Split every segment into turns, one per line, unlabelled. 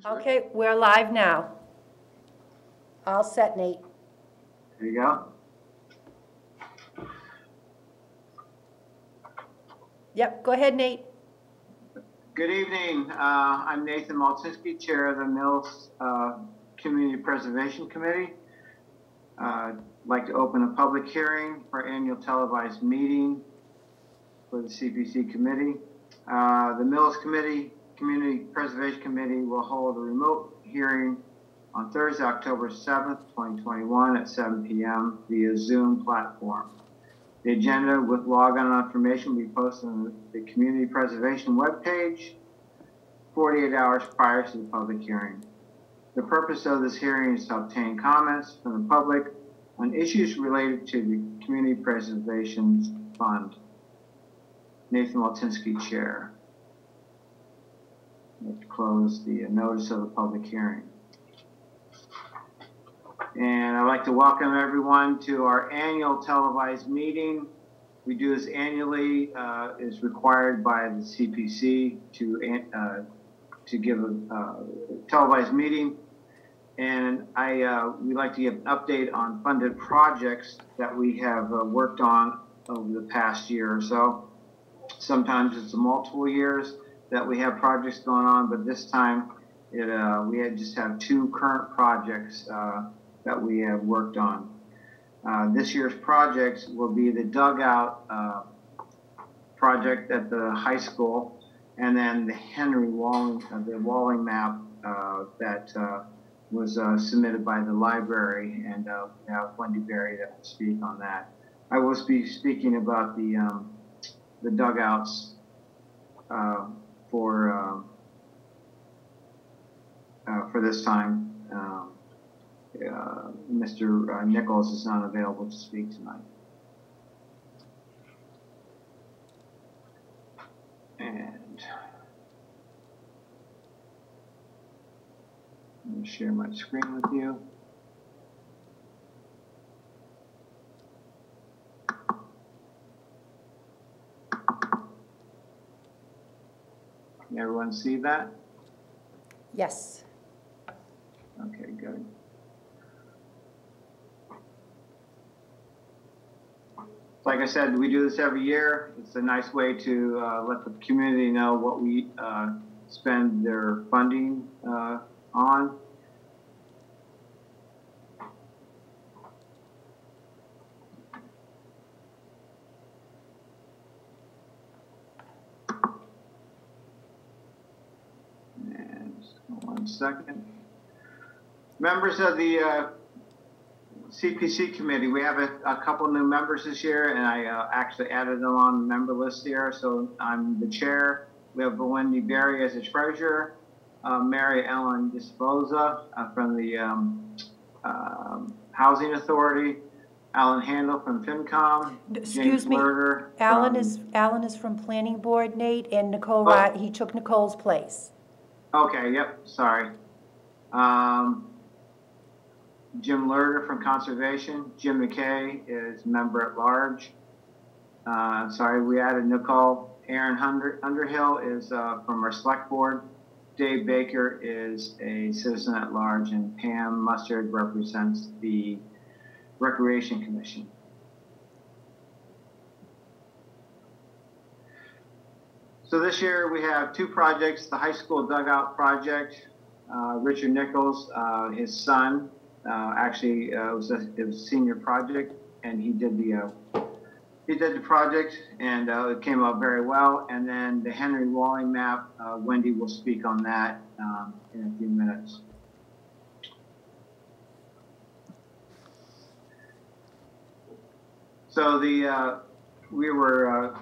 Okay, we're live now. All set, Nate.
There you go.
Yep, go ahead, Nate.
Good evening. I'm Nathan Malczynski, Chair of the Mills Community Preservation Committee. I'd like to open a public hearing for annual televised meeting for the CPC Committee. The Mills Community Preservation Committee will hold a remote hearing on Thursday, October 7th, 2021 at 7 p.m. via Zoom platform. The agenda with log-on information will be posted on the Community Preservation webpage 48 hours prior to the public hearing. The purpose of this hearing is to obtain comments from the public on issues related to the Community Preservation Fund. Nathan Malczynski, Chair. Let's close the notice of the public hearing. And I'd like to welcome everyone to our annual televised meeting. We do this annually, is required by the CPC to give a televised meeting. And we'd like to give an update on funded projects that we have worked on over the past year or so. Sometimes it's multiple years that we have projects going on, but this time we just have two current projects that we have worked on. This year's projects will be the dugout project at the high school, and then the Henry Walling, the Walling map that was submitted by the library, and we have Wendy Berry that will speak on that. I will be speaking about the dugouts for this time. Mr. Nichols is not available to speak tonight. And I'm going to share my screen with you. Can everyone see that?
Yes.
Okay, good. Like I said, we do this every year. It's a nice way to let the community know what we spend their funding on. And just one second. Members of the CPC committee, we have a couple new members this year, and I actually added them on the member list here. So I'm the chair. We have Wendy Berry as the treasurer, Mary Ellen Disposa from the Housing Authority, Alan Handel from FinCom.
Excuse me, Alan is from Planning Board, Nate, and Nicole, he took Nicole's place.
Okay, yep, sorry. Jim Lerner from Conservation. Jim McKay is member at large. Sorry, we added Nicole. Aaron Underhill is from our select board. Dave Baker is a citizen at large, and Pam Mustard represents the Recreation Commission. So this year we have two projects, the high school dugout project. Richard Nichols, his son, actually it was a senior project, and he did the project, and it came out very well. And then the Henry Walling map, Wendy will speak on that in a few minutes. So we were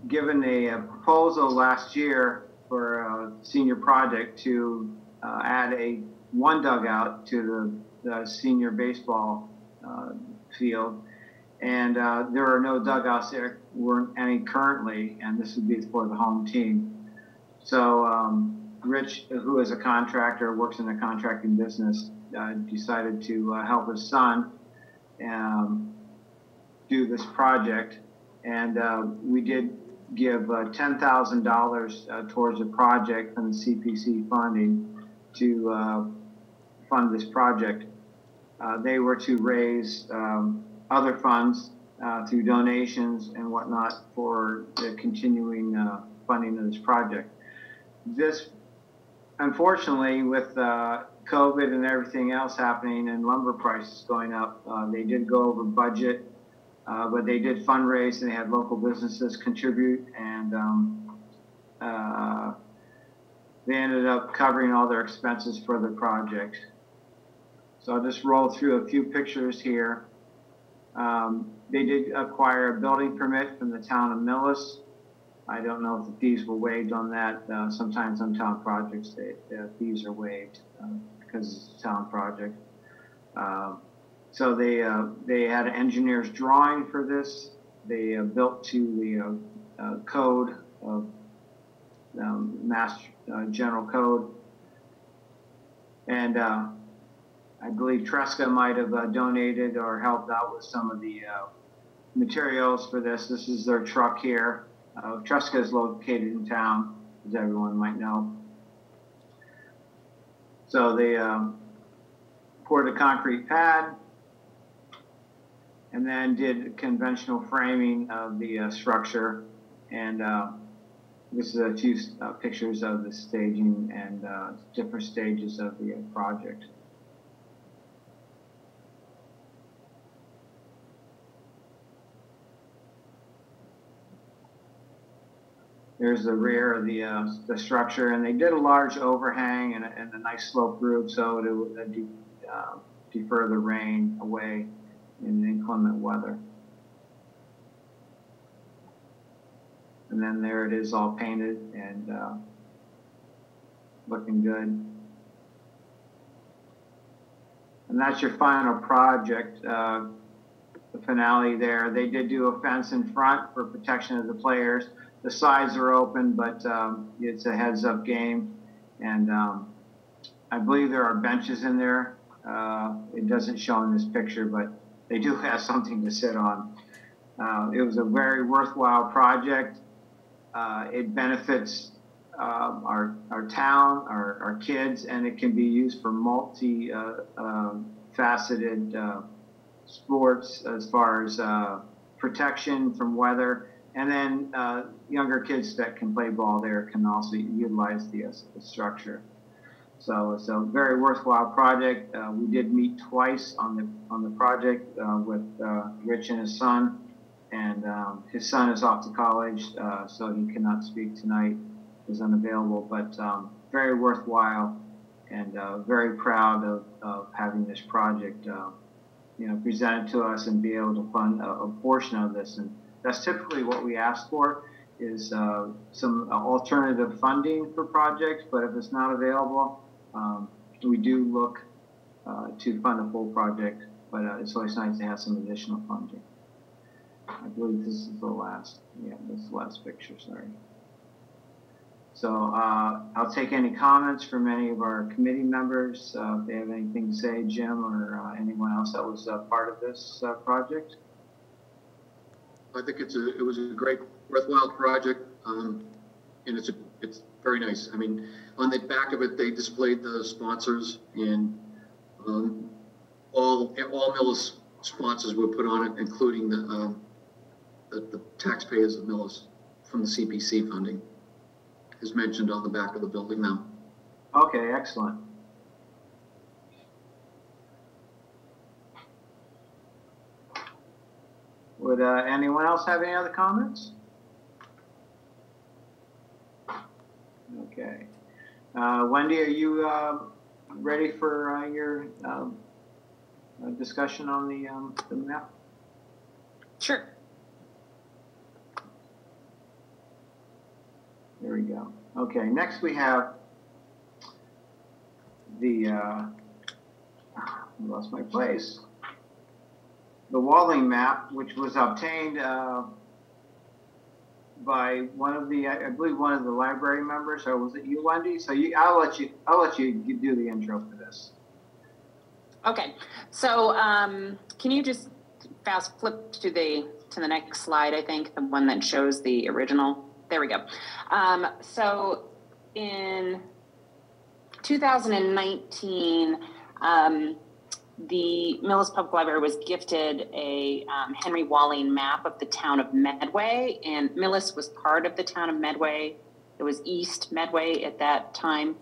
given a proposal last year for a senior project to add one dugout to the senior baseball field, and there are no dugouts there, weren't any currently, and this would be for the home team. So Rich, who is a contractor, works in the contracting business, decided to help his son do this project, and we did give $10,000 towards a project from the CPC funding to fund this project. They were to raise other funds through donations and whatnot for the continuing funding of this project. This, unfortunately, with COVID and everything else happening and lumber prices going up, they did go over budget, but they did fundraise and they had local businesses contribute, and they ended up covering all their expenses for the project. So I'll just roll through a few pictures here. They did acquire a building permit from the town of Millis. I don't know if the fees were waived on that. Sometimes on town projects, the fees are waived because it's a town project. So they had an engineer's drawing for this. They built to the code of Mass General Code. And I believe Tresca might have donated or helped out with some of the materials for this. This is their truck here. Tresca is located in town, as everyone might know. So they poured a concrete pad and then did conventional framing of the structure. And this is a few pictures of the staging and different stages of the project. There's the rear of the structure, and they did a large overhang and a nice slope roof, so it would defer the rain away in inclement weather. And then there it is, all painted and looking good. And that's your final project, the finale there. They did do a fence in front for protection of the players. The sides are open, but it's a heads-up game, and I believe there are benches in there. It doesn't show in this picture, but they do have something to sit on. It was a very worthwhile project. It benefits our town, our kids, and it can be used for multi-faceted sports as far as protection from weather. And then younger kids that can play ball there can also utilize the structure. So it's a very worthwhile project. We did meet twice on the project with Rich and his son. And his son is off to college, so he cannot speak tonight. Is unavailable, but very worthwhile, and very proud of having this project, presented to us and be able to fund a portion of this. And that's typically what we ask for, is some alternative funding for projects, but if it's not available, we do look to fund a full project, but it's always nice to have some additional funding. I believe this is the last, this is the last picture, sorry. So I'll take any comments from any of our committee members, if they have anything to say, Jim or anyone else that was part of this project.
I think it was a great, worthwhile project, and it's very nice. I mean, on the back of it, they displayed the sponsors, and all Millis sponsors were put on it, including the taxpayers of Millis from the CPC funding, is mentioned on the back of the building now.
Okay, excellent. Would anyone else have any other comments? Okay. Wendy, are you ready for your discussion on the map?
Sure.
There we go. Okay, next we have the, I lost my place. The Walling map, which was obtained by one of the, I believe one of the library members, or was it you, Wendy? So I'll let you do the intro for this.
Okay, so can you just fast flip to the next slide, I think, the one that shows the original. There we go. So in 2019, the Millis Public Library was gifted a Henry Walling map of the town of Medway, and Millis was part of the town of Medway. It was East Medway at that time.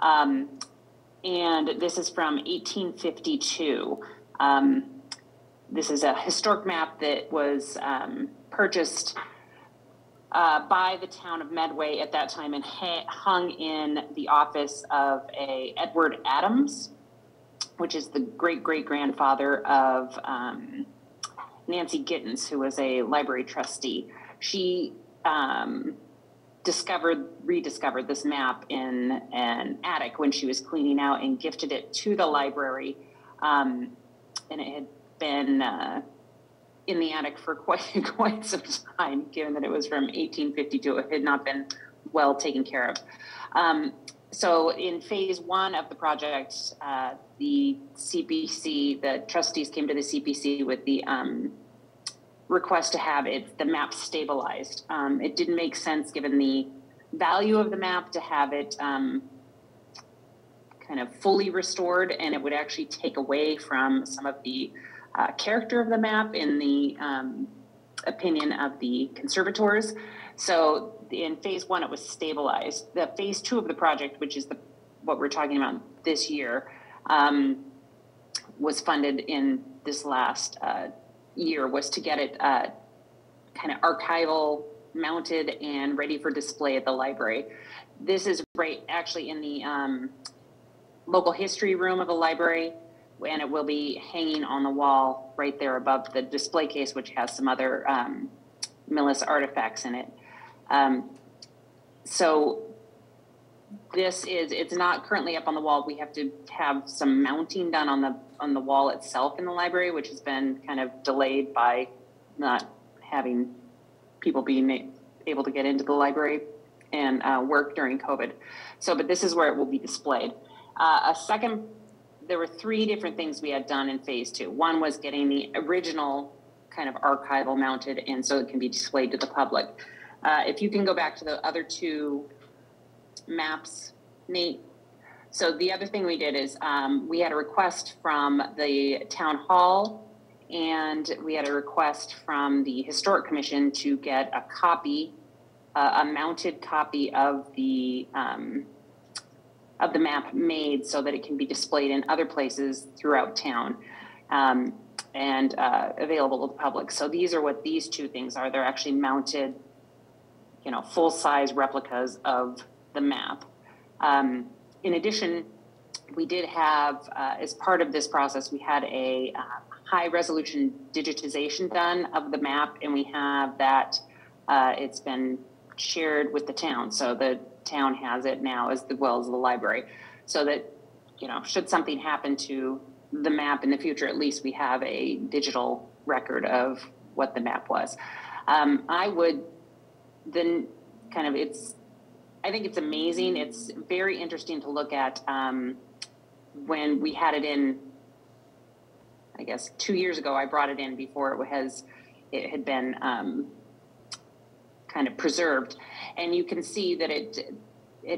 And this is from 1852. This is a historic map that was purchased by the town of Medway at that time and hung in the office of a Edward Adams, which is the great-great-grandfather of Nancy Gittens, who was a library trustee. She rediscovered this map in an attic when she was cleaning out and gifted it to the library. And it had been in the attic for quite some time, given that it was from 1852. It had not been well taken care of. So in phase one of the project, the CPC, the trustees came to the CPC with the request to have the map stabilized. It didn't make sense, given the value of the map, to have it kind of fully restored, and it would actually take away from some of the character of the map in the opinion of the conservators. So in phase one, it was stabilized. The phase two of the project, which is what we're talking about this year, was funded in this last year, was to get it kind of archival mounted and ready for display at the library. This is right actually in the local history room of the library, and it will be hanging on the wall right there above the display case, which has some other Millis artifacts in it. So it's not currently up on the wall. We have to have some mounting done on the wall itself in the library, which has been kind of delayed by not having people being able to get into the library and work during COVID. So, but this is where it will be displayed. There were three different things we had done in phase two. One was getting the original kind of archival mounted, and so it can be displayed to the public. If you can go back to the other two maps, Nate. So the other thing we did is we had a request from the town hall, and we had a request from the Historic Commission to get a copy, a mounted copy of the map made so that it can be displayed in other places throughout town and available to the public. So these are what these two things are. They're actually mounted, full-size replicas of the map. In addition, we did have, as part of this process, we had a high-resolution digitization done of the map, and we have that. It's been shared with the town, so the town has it now as well as the library, so that should something happen to the map in the future, at least we have a digital record of what the map was. I would then I think it's amazing. It's very interesting to look at when we had it in, I guess 2 years ago. I brought it in before it had been kind of preserved, and you can see that it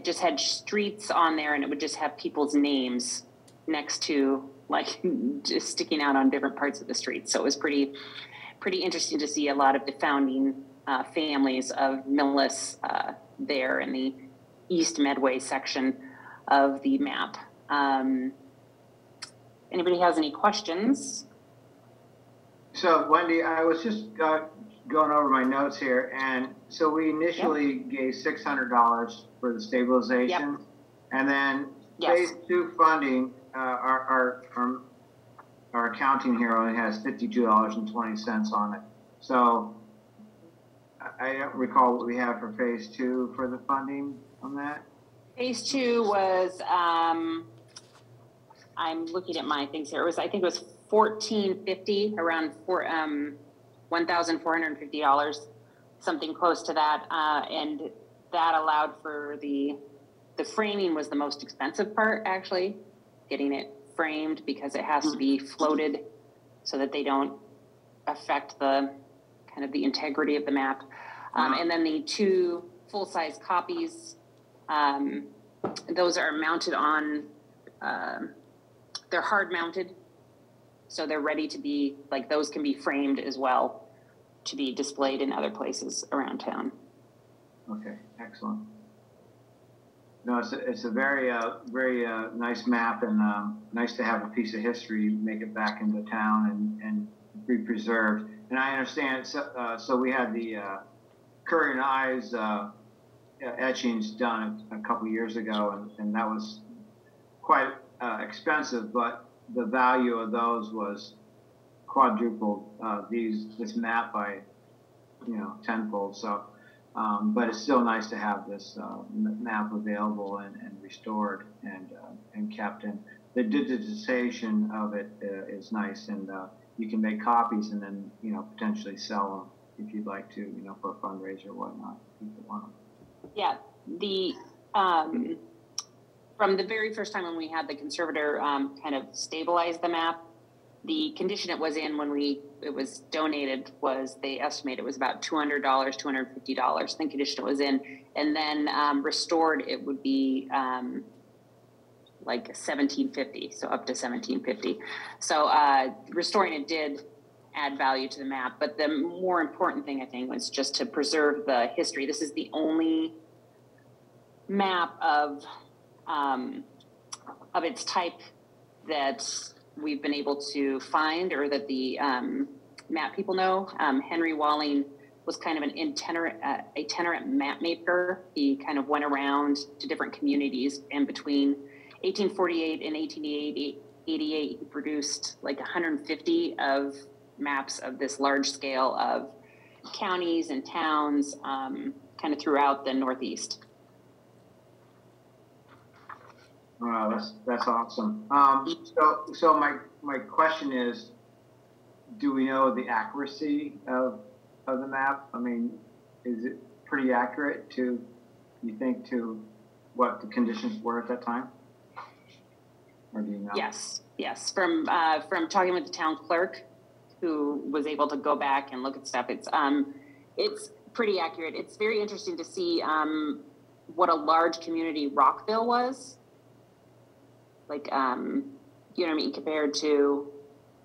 just had streets on there, and it would just have people's names next to, like, just sticking out on different parts of the street. So it was pretty interesting to see a lot of the founding families of Millis there in the East Medway section of the map. Anybody has any questions?
So Wendy, I was just going over my notes here, and so we initially gave $600 for the stabilization,
yep.
And then phase two funding, our accounting here only has $52.20 on it. So I don't recall what we have for phase two for the funding on that.
Phase two was, I'm looking at my things here. I think it was $1,450, around $1,450, something close to that. And that allowed for the framing was the most expensive part, actually, getting it framed, because it has to be floated so that they don't affect the kind of the integrity of the map. And then the 2 full-size copies, those are mounted on, they're hard mounted. So they're ready to be, like, those can be framed as well to be displayed in other places around town.
Okay, excellent. No, it's a very nice map, and nice to have a piece of history make it back into town and be preserved. And I understand, so we had the Curry and Ives etchings done a couple years ago, and that was quite expensive, but the value of those was quadrupled this map by, tenfold. So, but it's still nice to have this map available and restored and kept. And the digitization of it is nice, and you can make copies and then potentially sell them if you'd like to, for a fundraiser or whatnot. If you want them.
Yeah, the from the very first time when we had the conservator kind of stabilize the map, the condition it was in when it was donated was, they estimate it was about $200, $250, the condition it was in. And then restored, it would be like $1,750, so up to $1,750. So restoring it did add value to the map, but the more important thing, I think, was just to preserve the history. This is the only map of its type that we've been able to find, or that the map people know. Henry Walling was kind of an itinerant map maker. He kind of went around to different communities, and between 1848 and 1888, he produced like 150 of maps of this large scale of counties and towns kind of throughout the Northeast.
Wow, that's awesome. So my question is, do we know the accuracy of the map? I mean, is it pretty accurate to what the conditions were at that time? Or do you know?
Yes. From talking with the town clerk, who was able to go back and look at stuff, it's pretty accurate. It's very interesting to see what a large community Rockville was. Like, you know what I mean, compared to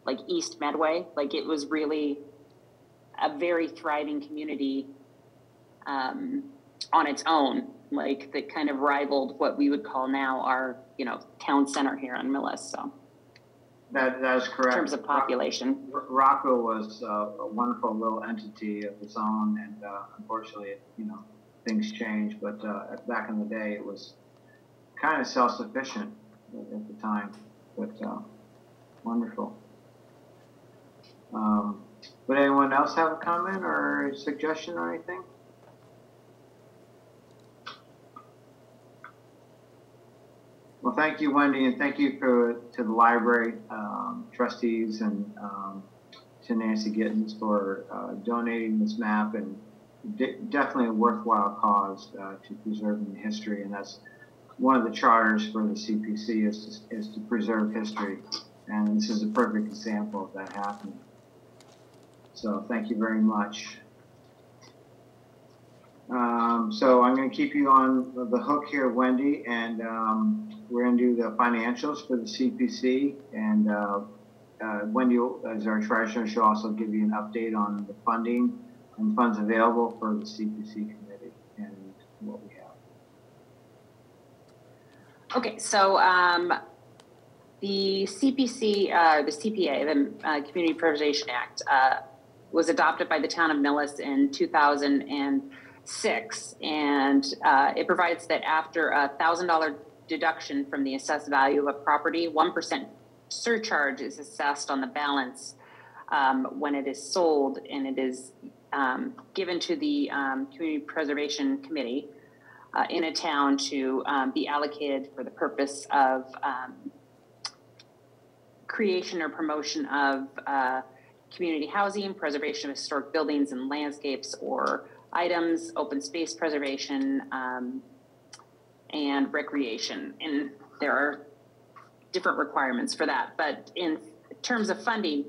like East Medway. Like, it was really a very thriving community on its own, like that kind of rivaled what we would call now our, town center here on Millis. So
that is correct.
In terms of population.
Rockville was a wonderful little entity of its own, and unfortunately, things changed. But back in the day, it was kind of self-sufficient at the time, but wonderful. Would anyone else have a comment or a suggestion or anything? Well, thank you, Wendy, and thank you to the library trustees and to Nancy Gittens for donating this map, and definitely a worthwhile cause to preserving the history, and that's one of the charters for the CPC is to preserve history, and this is a perfect example of that happening. So thank you very much. So I'm going to keep you on the hook here, Wendy, and we're going to do the financials for the CPC, and Wendy, as our treasurer, she'll also give you an update on the funding and funds available for the CPC committee and what we have.
Okay, so the CPC, the CPA, the Community Preservation Act, was adopted by the town of Millis in 2006, and it provides that after a $1,000 deduction from the assessed value of a property, 1% surcharge is assessed on the balance when it is sold, and it is given to the Community Preservation Committee in a town to be allocated for the purpose of creation or promotion of community housing, preservation of historic buildings and landscapes or items, open space preservation, and recreation. And there are different requirements for that. But in terms of funding,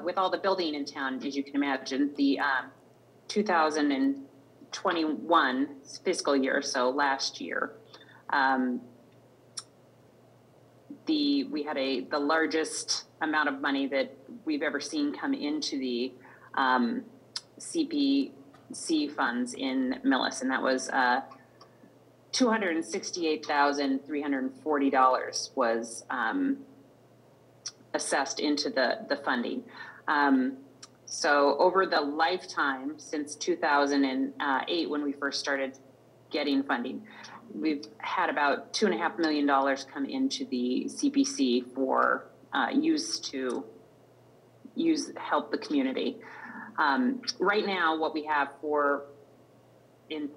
with all the building in town, as you can imagine, the 2021 fiscal year, so last year, we had the largest amount of money that we've ever seen come into the CPC funds in Millis, and that was $268,340 was assessed into the funding. So over the lifetime since 2008, when we first started getting funding, we've had about $2.5 million come into the CPC for help the community. Right now, what we have in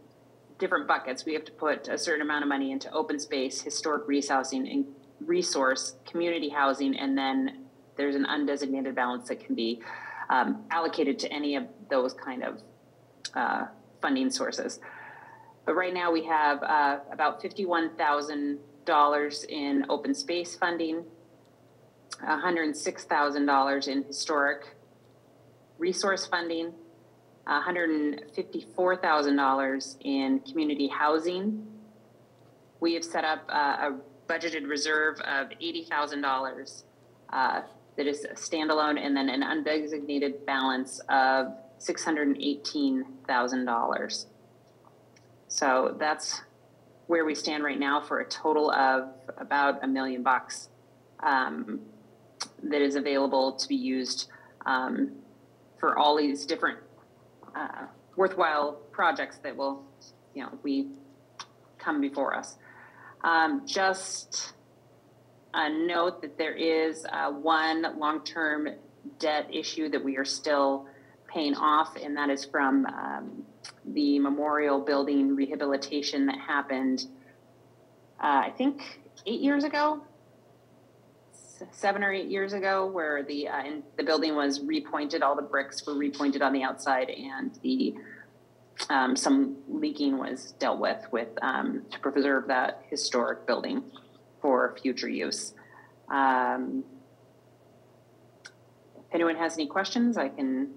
different buckets, we have to put a certain amount of money into open space, historic rehousing, and resource, community housing, and then there's an undesignated balance that can be allocated to any of those kind of funding sources. But right now we have about $51,000 in open space funding, $106,000 in historic resource funding, $154,000 in community housing. We have set up a budgeted reserve of $80,000 that is standalone, and then an undesignated balance of $618,000. So that's where we stand right now, for a total of about $1 million that is available to be used for all these different worthwhile projects that will, we come before us. Just a note that there is one long-term debt issue that we are still paying off, and that is from the memorial building rehabilitation that happened, I think 8 years ago, 7 or 8 years ago, where the building was repointed, all the bricks were repointed on the outside, and some leaking was dealt with to preserve that historic building for future use. If anyone has any questions, I can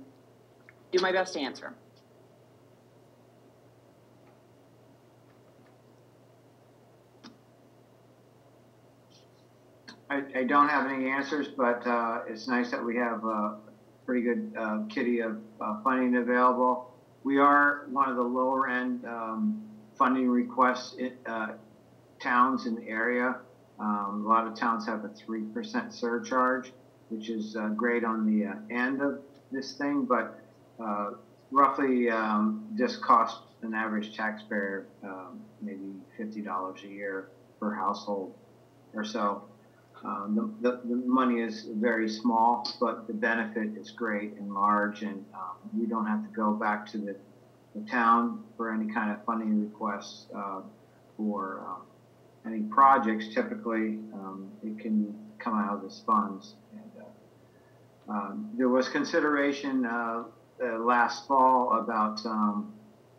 do my best to answer.
I don't have any answers, but it's nice that we have a pretty good kitty of funding available. We are one of the lower end funding requests towns in the area. A lot of towns have a 3% surcharge, which is great on the end of this thing, but roughly this costs an average taxpayer maybe $50 a year per household or so. The money is very small, but the benefit is great and large, and we don't have to go back to the town for any kind of funding requests for any projects. Typically, it can come out of this funds. And there was consideration last fall about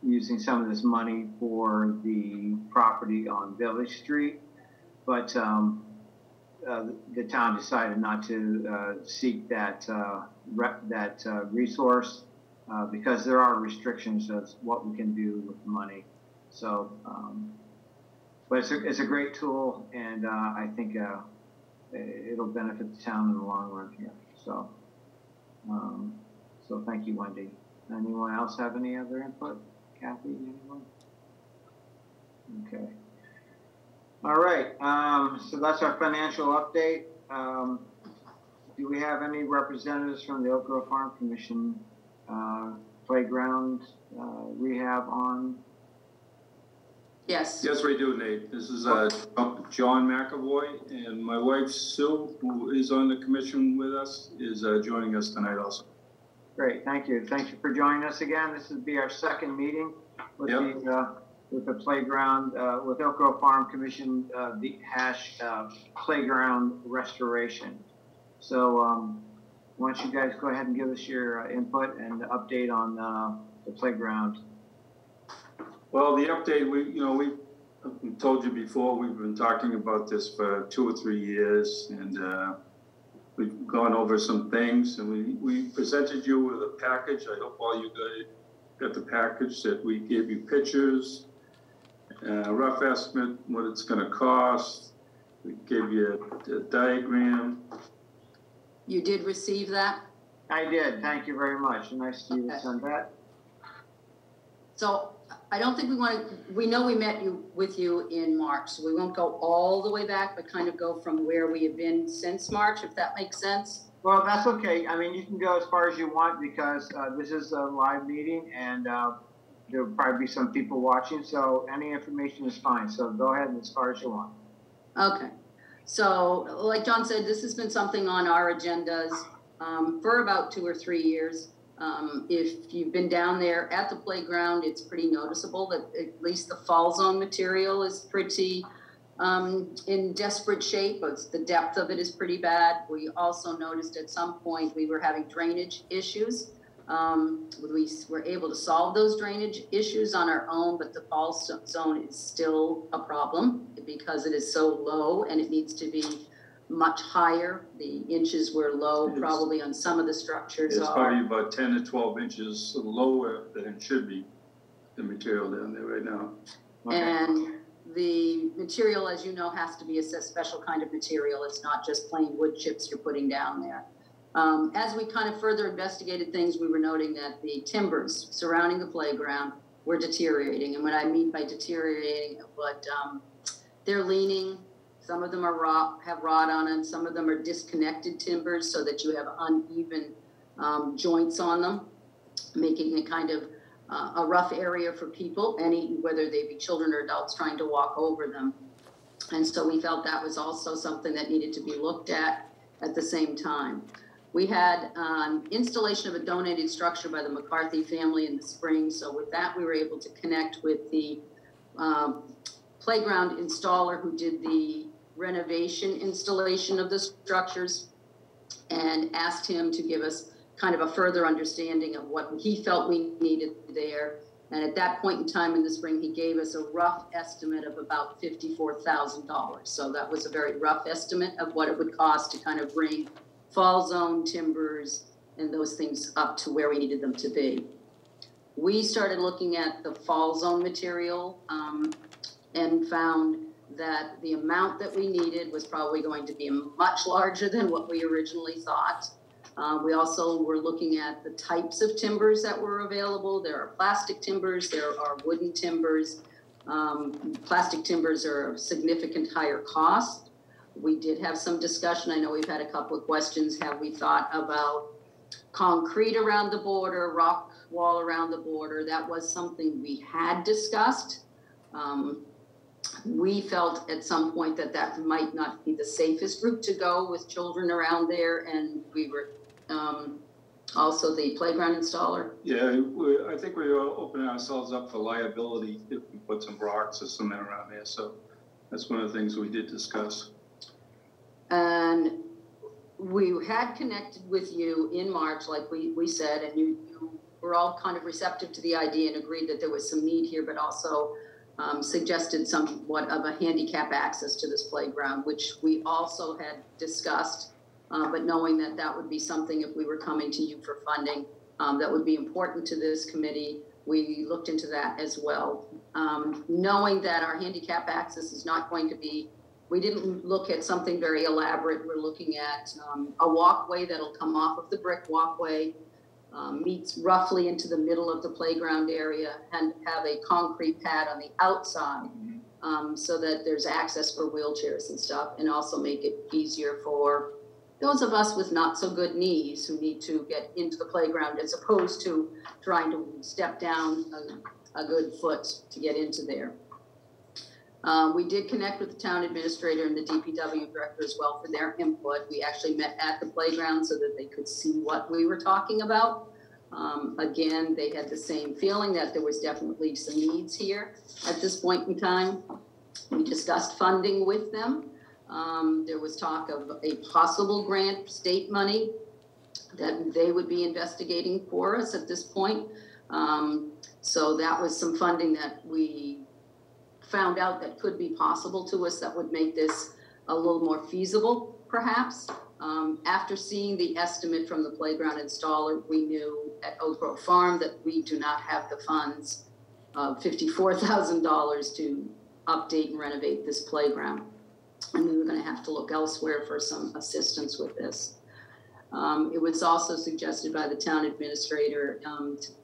using some of this money for the property on Village Street, but the town decided not to seek that resource because there are restrictions as what we can do with the money. So, but it's a great tool, and I think it'll benefit the town in the long run here. So, so thank you, Wendy. Anyone else have any other input? Kathy, anyone? Okay. All right, so that's our financial update. Do we have any representatives from the Oak Grove Farm Commission playground rehab on?
Yes.
Yes, we do, Nate. This is John McAvoy, and my wife Sue, who is on the commission with us, is joining us tonight also.
Great, thank you. Thank you for joining us again. This will be our second meeting with the playground, with Oak Grove Farm Commission, the playground restoration. So why don't you guys go ahead and give us your input and update on the playground.
Well, the update, we told you before, we've been talking about this for 2 or 3 years, and we've gone over some things, and we presented you with a package. I hope all you guys got the package that we gave you pictures, a rough estimate, what it's gonna cost. We gave you a diagram.
You did receive that?
I did, thank you very much. Nice to
Okay.
send that.
So I don't think we know we met with you in March, so we won't go all the way back, but kind of go from where we have been since March, if that makes sense.
Well, that's okay. I mean, you can go as far as you want because this is a live meeting and there'll probably be some people watching, so any information is fine. So go ahead as far as you want.
Okay. So like John said, this has been something on our agendas for about 2 or 3 years. If you've been down there at the playground, it's pretty noticeable that at least the fall zone material is pretty in desperate shape. The depth of it is pretty bad. We also noticed at some point we were having drainage issues. We were able to solve those drainage issues on our own, but the fall zone is still a problem because it is so low and it needs to be much higher. The inches were low, probably on some of the structures.
It's probably about 10 to 12 inches lower than it should be, the material down there right now.
Okay.
And the material, as you know, has to be a special kind of material. It's not just plain wood chips you're putting down there. As we kind of further investigated things, we were noting that the timbers surrounding the playground were deteriorating. And what I mean by deteriorating, they're leaning. Some of them have rot on them. Some of them are disconnected timbers so that you have uneven joints on them, making it kind of a rough area for people, whether they be children or adults trying to walk over them. And so we felt that was also something that needed to be looked at the same time. We had installation of a donated structure by the McCarthy family in the spring. So with that, we were able to connect with the playground installer who did the renovation installation of the structures and asked him to give us kind of a further understanding of what he felt we needed there. And at that point in time in the spring, he gave us a rough estimate of about $54,000. So that was a very rough estimate of what it would cost to kind of bring fall zone timbers and those things up to where we needed them to be. We started looking at the fall zone material and found that the amount that we needed was probably going to be much larger than what we originally thought. We also were looking at the types of timbers that were available. There are plastic timbers, there are wooden timbers. Plastic timbers are a significant higher cost. We did have some discussion. I know we've had a couple of questions. Have we thought about concrete around the border, rock wall around the border? That was something we had discussed. We felt at some point that that might not be the safest route to go with children around there, and we were also the playground installer.
Yeah, I think we're opening ourselves up for liability if we put some rocks or something around there. So that's one of the things we did discuss.
And we had connected with you in March, like we said, and you were all kind of receptive to the idea and agreed that there was some need here, but also suggested somewhat of a handicap access to this playground, which we also had discussed, but knowing that that would be something if we were coming to you for funding, that would be important to this committee. We looked into that as well. Knowing that our handicap access is not going to be, we didn't look at something very elaborate. We're looking at a walkway that'll come off of the brick walkway, meets roughly into the middle of the playground area, and have a concrete pad on the outside so that there's access for wheelchairs and stuff, and also make it easier for those of us with not so good knees who need to get into the playground as opposed to trying to step down a good foot to get into there. We did connect with the town administrator and the DPW director as well for their input. We actually met at the playground so that they could see what we were talking about. Again, they had the same feeling that there was definitely some needs here at this point in time. We discussed funding with them. There was talk of a possible grant, state money, that they would be investigating for us at this point. So that was some funding that we found out that could be possible to us that would make this a little more feasible, perhaps. After seeing the estimate from the playground installer, we knew at Oak Grove Farm that we do not have the funds of $54,000 to update and renovate this playground. And we were going to have to look elsewhere for some assistance with this. It was also suggested by the town administrator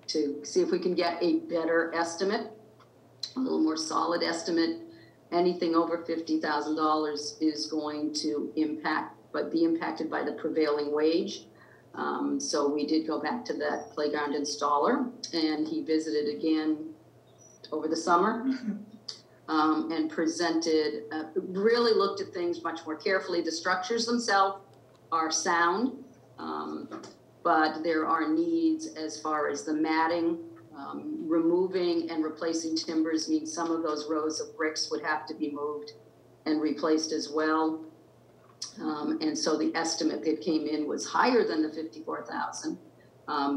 to see if we can get a better estimate, a little more solid estimate. Anything over $50,000 is going to be impacted by the prevailing wage. So we did go back to that playground installer, and he visited again over the summer. And presented, really looked at things much more carefully. The structures themselves are sound, but there are needs as far as the matting. Removing and replacing timbers means some of those rows of bricks would have to be moved and replaced as well. And so the estimate that came in was higher than the $54,000.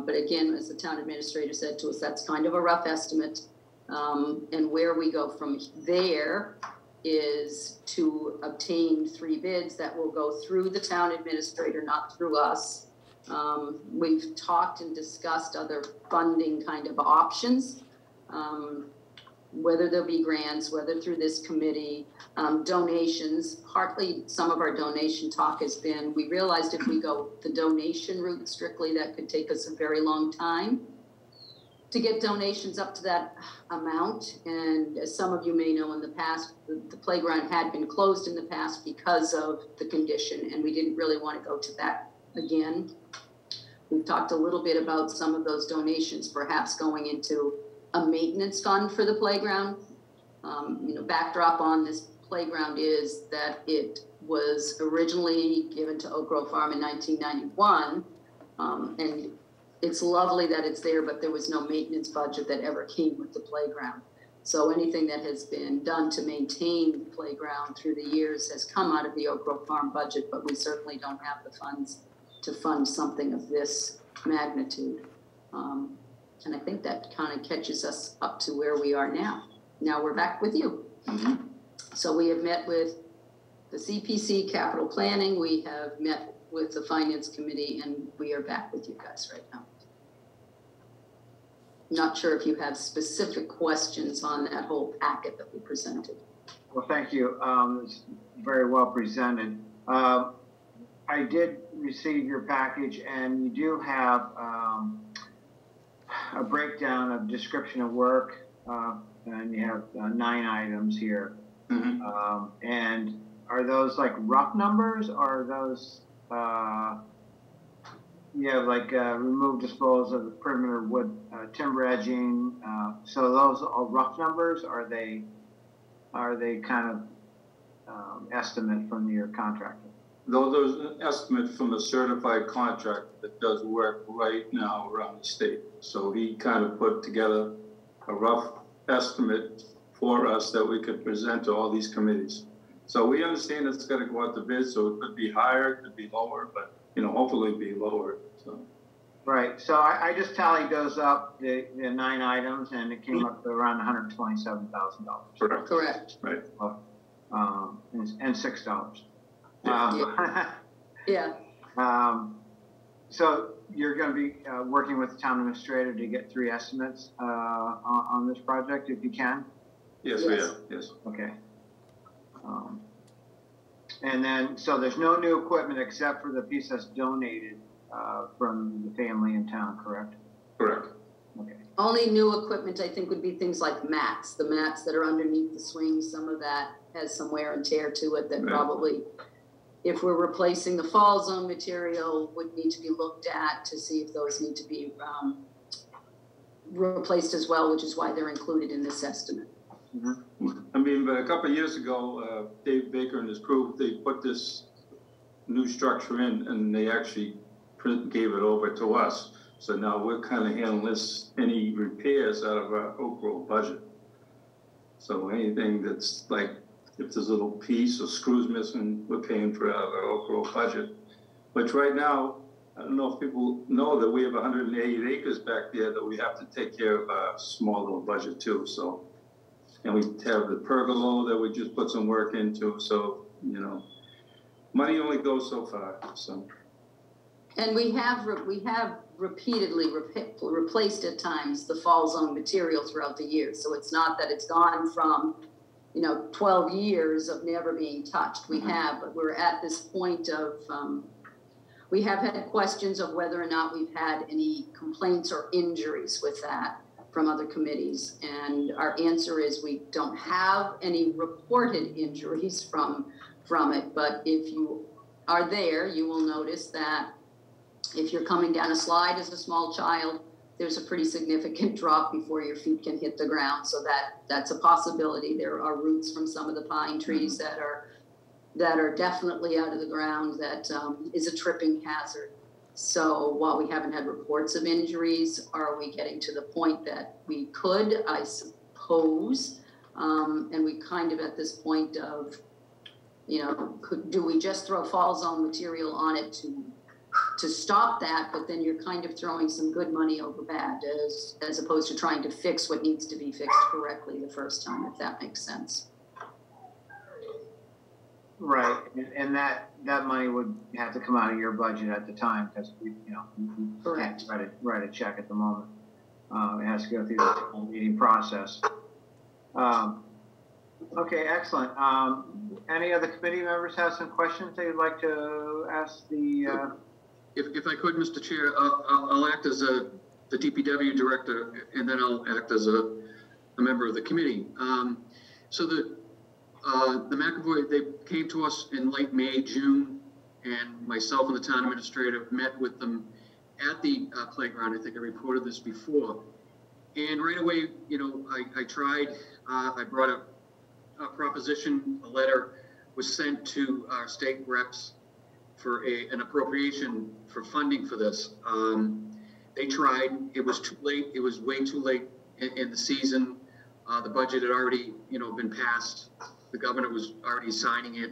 But again, as the town administrator said to us, that's kind of a rough estimate. And where we go from there is to obtain 3 bids that will go through the town administrator, not through us. We've talked and discussed other funding kind of options, whether there'll be grants, whether through this committee, donations. Partly some of our donation talk has been, we realized if we go the donation route strictly, that could take us a very long time to get donations up to that amount. And as some of you may know, in the past, the playground had been closed in the past because of the condition, and we didn't really want to go to that again. We've talked a little bit about some of those donations perhaps going into a maintenance fund for the playground. Backdrop on this playground is that it was originally given to Oak Grove Farm in 1991, and it's lovely that it's there, but there was no maintenance budget that ever came with the playground. So anything that has been done to maintain the playground through the years has come out of the Oak Grove Farm budget, but we certainly don't have the funds to fund something of this magnitude. And I think that kind of catches us up to where we are now. Now we're back with you.
Mm-hmm.
So we have met with the CPC Capital Planning, we have met with the Finance Committee, and we are back with you guys right now. Not sure if you have specific questions on that whole packet that we presented.
Well, thank you. It's very well presented. I did receive your package, and you do have a breakdown of description of work, and you have 9 items here.
Mm-hmm.
And are those like rough numbers, or are those you have like remove, dispose of the perimeter wood, timber edging? So those are rough numbers? Are they kind of estimate from your contractor?
Those are an estimate from a certified contractor that does work right now around the state. So he kind of put together a rough estimate for us that we could present to all these committees. So we understand it's going to go out to bid, so it could be higher, it could be lower, but hopefully be lower. So.
Right. So I just tallied those up, the 9 items, and it came up to around $127,000.
Correct.
Correct.
Right.
And $6.
Yeah.
So you're going to be working with the town administrator to get 3 estimates on this project, if you can?
Yes,
Yes.
we are. Yes.
Okay. And then, so there's no new equipment except for the piece that's donated from the family in town, correct?
Correct.
Okay.
Only new equipment, I think, would be things like mats, the mats that are underneath the swings. Some of that has some wear and tear to it that
Right.
probably, if we're replacing the fall zone material, would need to be looked at to see if those need to be replaced as well, which is why they're included in this estimate.
Mm-hmm.
I mean, but a couple of years ago, Dave Baker and his crew, they put this new structure in, and they actually gave it over to us. So now we're kind of handling any repairs out of our Oak Grove budget. So anything that's like, if there's a little piece or screws missing, we're paying for out of our Oak Grove budget. Which right now, I don't know if people know that we have 188 acres back there that we have to take care of a small little budget too. So, and we have the pergola that we just put some work into. So, money only goes so far, so.
And we have repeatedly replaced at times the fall zone material throughout the year. So it's not that it's gone from, 12 years of never being touched. We have, but we're at this point of, we have had questions of whether or not we've had any complaints or injuries with that from other committees. And our answer is we don't have any reported injuries from it. But if you are there, you will notice that if you're coming down a slide as a small child, there's a pretty significant drop before your feet can hit the ground. So that's a possibility. There are roots from some of the pine trees that are definitely out of the ground that is a tripping hazard. So while we haven't had reports of injuries, are we getting to the point that we could, I suppose, and we kind of at this point of, do we just throw fall zone material on it to stop that, but then you're kind of throwing some good money over bad as opposed to trying to fix what needs to be fixed correctly the first time, if that makes sense.
Right, and that money would have to come out of your budget at the time, because we
Correct.
can't write a check at the moment. It has to go through the whole meeting process. Okay, excellent. Any other committee members have some questions they'd like to ask the?
If I could, Mr. Chair, I'll act as the DPW director, and then I'll act as a member of the committee. So the McAvoy, they came to us in late May, June, and myself and the town administrator met with them at the playground. I think I reported this before. And right away, I tried, I brought a proposition, a letter was sent to our state reps for an appropriation for funding for this. They tried, it was too late, it was way too late in the season. The budget had already, been passed. The governor was already signing it.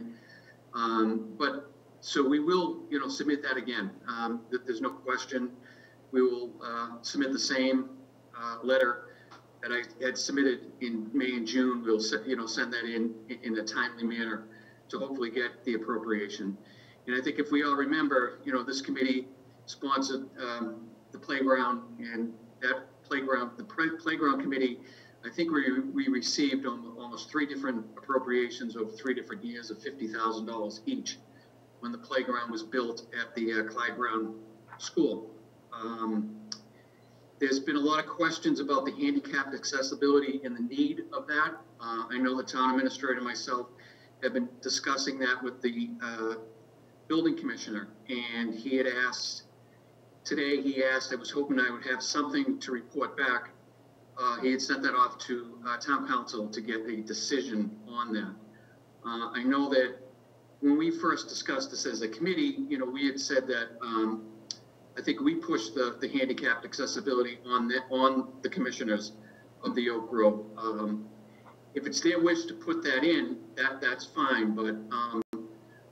But so we will, submit that again. There's no question. We will submit the same letter that I had submitted in May and June. We'll, send that in a timely manner to hopefully get the appropriation. And I think if we all remember, this committee sponsored the playground, and that playground, the playground committee, I think we received almost 3 different appropriations over 3 different years of $50,000 each when the playground was built at the Clyde Brown School. There's been a lot of questions about the handicapped accessibility and the need of that. I know the town administrator and myself have been discussing that with the building commissioner, and he had asked, today he asked, I was hoping I would have something to report back. He had sent that off to town council to get a decision on that. I know that when we first discussed this as a committee, we had said that I think we pushed the handicapped accessibility on the commissioners of the Oak Grove. If it's their wish to put that in, that's fine, but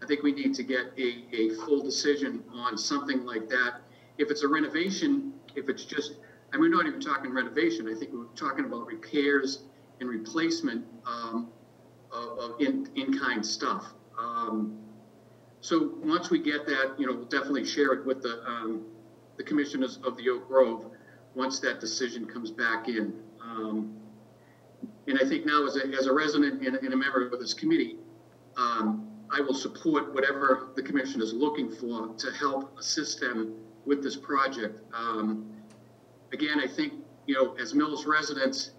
I think we need to get a full decision on something like that. If it's a renovation, if it's just, and we're not even talking renovation, I think we're talking about repairs and replacement of in-kind stuff. So once we get that, we'll definitely share it with the commissioners of the Oak Grove once that decision comes back in. And I think now as a resident and a member of this committee, I will support whatever the commission is looking for to help assist them with this project. Again, I think, as Millis residents,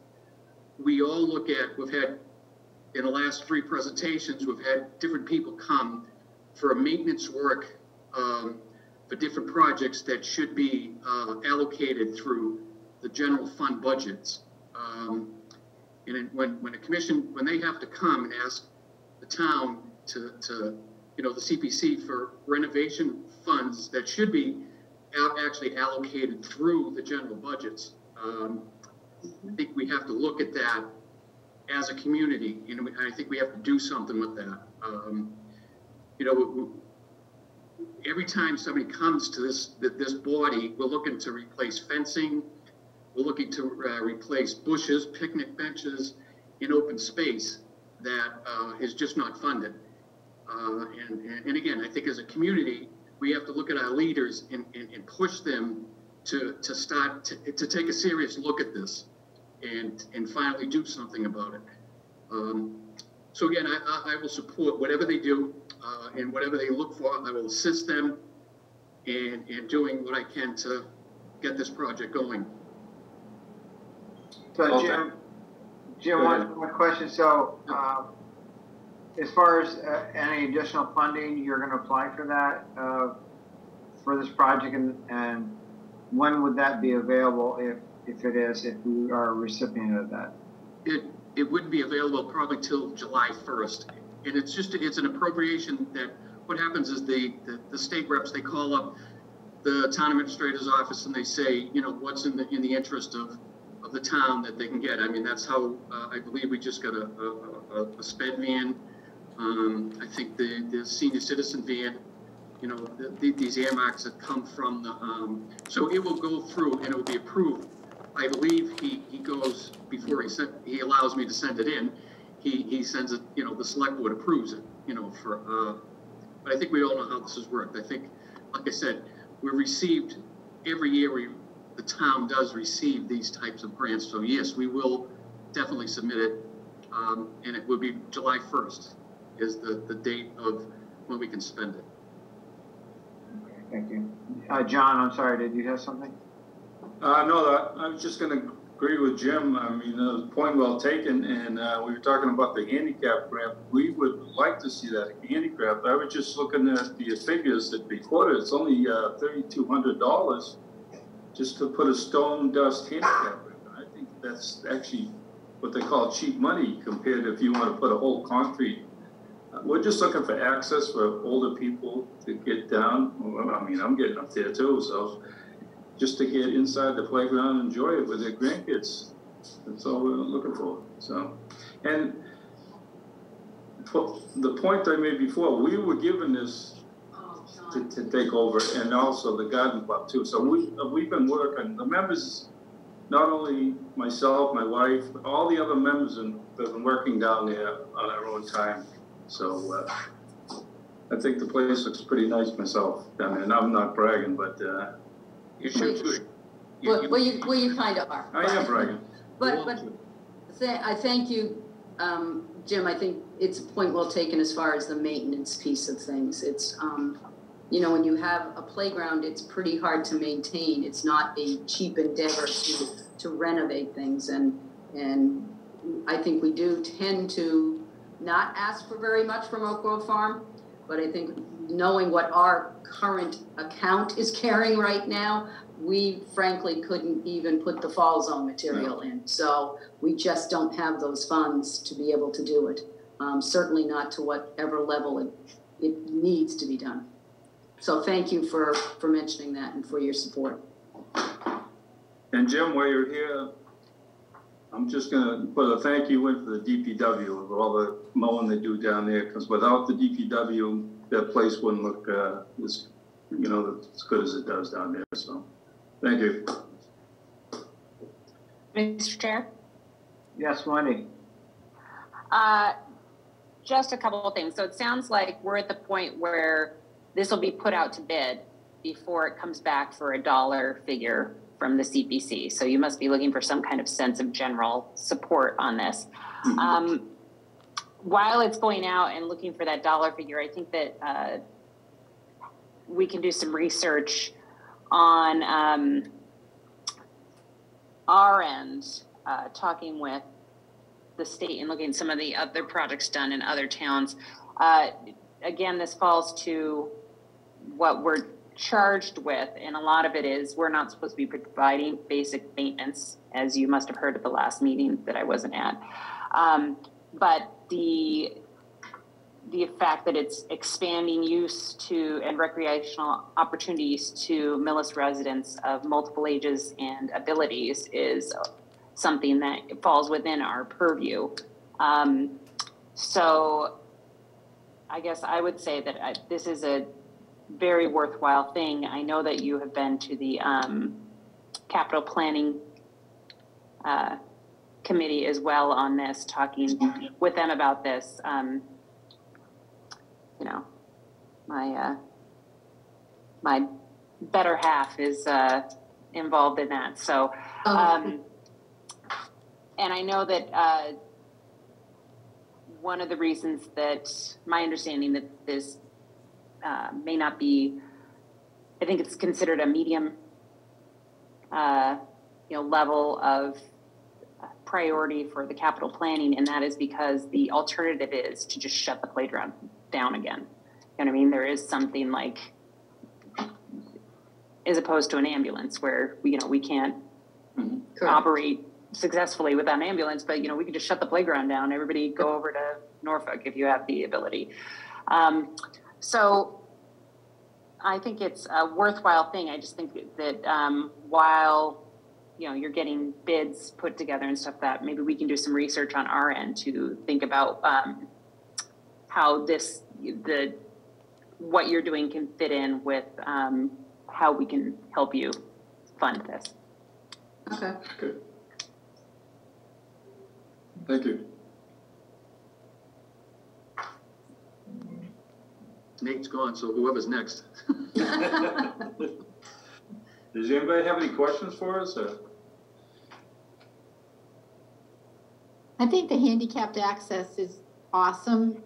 we all look at, we've had, in the last 3 presentations, we've had different people come for a maintenance work for different projects that should be allocated through the general fund budgets. And when a commission, when they have to come and ask the town to the CPC for renovation funds that should be actually allocated through the general budgets, I think we have to look at that as a community, and I think we have to do something with that. Every time somebody comes to this body, we're looking to replace fencing, we're looking to replace bushes, picnic benches, in open space that is just not funded. And again, I think as a community, we have to look at our leaders and push them to start to take a serious look at this and finally do something about it. So again, I will support whatever they do and whatever they look for. I will assist them in doing what I can to get this project going.
So Jim, one question. So as far as any additional funding, you're going to apply for that for this project, and when would that be available if we are a recipient of that?
It wouldn't be available probably till July 1st. And it's an appropriation that what happens is the state reps, they call up the town administrator's office and they say, you know, what's in the interest of the town that they can get. I mean, that's how I believe we just got a sped van. I think the senior citizen van, you know, these earmarks that come from the, so it will go through and it will be approved. I believe he goes before he allows me to send it in. He sends it, you know, the select board approves it, you know, but I think we all know how this has worked. I think, like I said, every year the town does receive these types of grants. So yes, we will definitely submit it. And it will be July 1st is the date of when we can spend it.
Okay, thank you. John, I'm sorry, did you have something?
No, I was just going to agree with Jim. I mean, the point well taken. And we were talking about the handicap grant. We would like to see that handicap. I was just looking at the figures that we quoted. It's only $3,200 just to put a stone dust handicap ramp. I think that's actually what they call cheap money compared to if you want to put a whole concrete. We're just looking for access for older people to get down. Well, I mean, I'm getting up there too, so just to get inside the playground and enjoy it with their grandkids. That's all we're looking for. So, and the point I made before, we were given this to take over, and also the garden club too. So we've been working, the members, not only myself, my wife, all the other members have been working down there on our own time. So I think the place looks pretty nice myself down there, and I'm not bragging, but
You should.
Well, you kind of are.
I am bragging.
But I thank you, Jim. I think it's a point well taken as far as the maintenance piece of things. It's, you know, when you have a playground, it's pretty hard to maintain. It's not a cheap endeavor to renovate things. And I think we do tend to not ask for very much from Oak Grove Farm, but I think knowing what our current account is carrying right now, we frankly couldn't even put the fall zone material in. So we just don't have those funds to be able to do it. Certainly not to whatever level it needs to be done. So thank you for mentioning that and for your support.
And Jim, while you're here, I'm just going to put a thank you in for the DPW for all the mowing they do down there, because without the DPW, that place wouldn't look as, you know, as good as it does down there. So thank you.
Mr. Chair?
Yes, Wendy.
Just a couple of things. So it sounds like we're at the point where this will be put out to bid before it comes back for a dollar figure from the CPC. So you must be looking for some kind of sense of general support on this. Mm-hmm. While it's going out and looking for that dollar figure, I think that we can do some research on our end, talking with the state and looking at some of the other projects done in other towns. Again, this falls to what we're charged with, and a lot of it is we're not supposed to be providing basic maintenance, as you must have heard at the last meeting that I wasn't at. But the fact that it's expanding use to and recreational opportunities to Millis residents of multiple ages and abilities is something that falls within our purview. So I guess I would say that this is a very worthwhile thing. I know that you have been to the capital planning committee as well on this, talking with them about this. you know, my better half is involved in that. So, and I know that one of the reasons that my understanding that this may not be, I think it's considered a medium, level of priority for the capital planning, and that is because the alternative is to just shut the playground down again. You know what I mean? There is something like, as opposed to an ambulance where we can't operate successfully without an ambulance, but we can just shut the playground down. Everybody go over to Norfolk if you have the ability. So I think it's a worthwhile thing. I just think that while you're getting bids put together and stuff, that maybe we can do some research on our end to think about how what you're doing can fit in with how we can help you fund this.
Okay.
Good. Thank you.
Nate's gone, so whoever's next.
Does anybody have any questions for us?
I think the handicapped access is awesome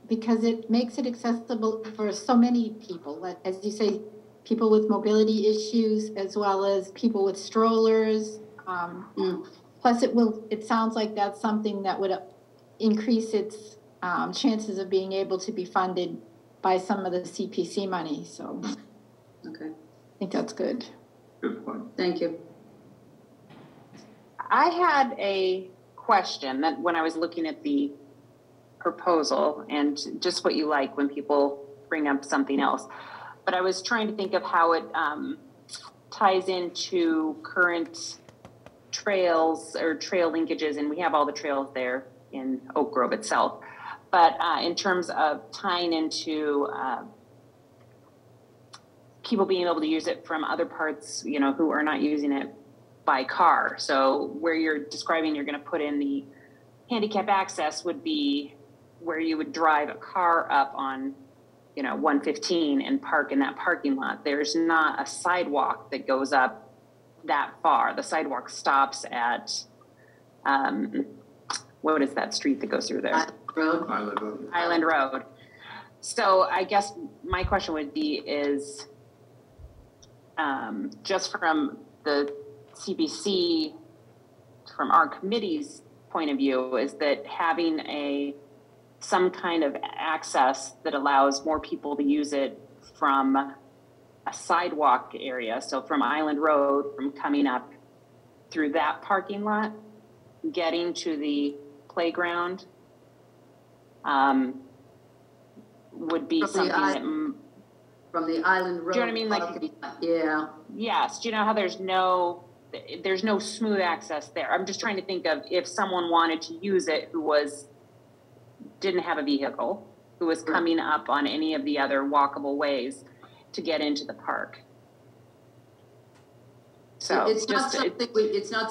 because it makes it accessible for so many people. As you say, people with mobility issues, as well as people with strollers. Plus it sounds like that's something that would increase its chances of being able to be funded by some of the CPC money. So
Okay.
I think that's good.
Good point.
Thank you.
I had a question that when I was looking at the proposal, and just what you like when people bring up something else, but I was trying to think of how it ties into current trails or trail linkages, and we have all the trails there in Oak Grove itself. But in terms of tying into people being able to use it from other parts, who are not using it by car. So where you're describing you're going to put in the handicap access would be where you would drive a car up on, 115 and park in that parking lot. There's not a sidewalk that goes up that far. The sidewalk stops at, what is that street that goes through there? Island Road. So I guess my question would be is, just from the CPC, from our committee's point of view, is that having some kind of access that allows more people to use it from a sidewalk area. So from Island Road, from coming up through that parking lot, getting to the playground, would be something
from the Island Road.
Do you know what I mean?
Yeah.
Yes. Do you know how there's no smooth access there? I'm just trying to think of if someone wanted to use it who didn't have a vehicle, who was coming up on any of the other walkable ways to get into the park. So
it's not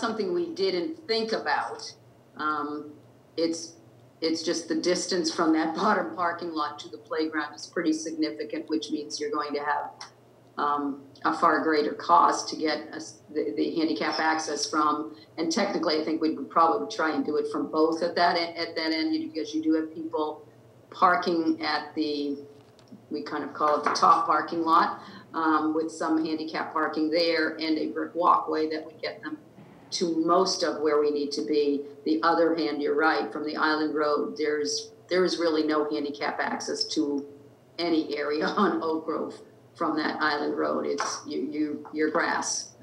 something we didn't think about. It's just the distance from that bottom parking lot to the playground is pretty significant, which means you're going to have a far greater cost to get the handicap access from. And technically, I think we would probably try and do it from both at that end, because you do have people parking at we kind of call it the top parking lot, with some handicap parking there and a brick walkway that would get them to most of where we need to be. The other hand, you're right, from the Island Road, there is really no handicap access to any area on Oak Grove from that Island Road. It's your grass.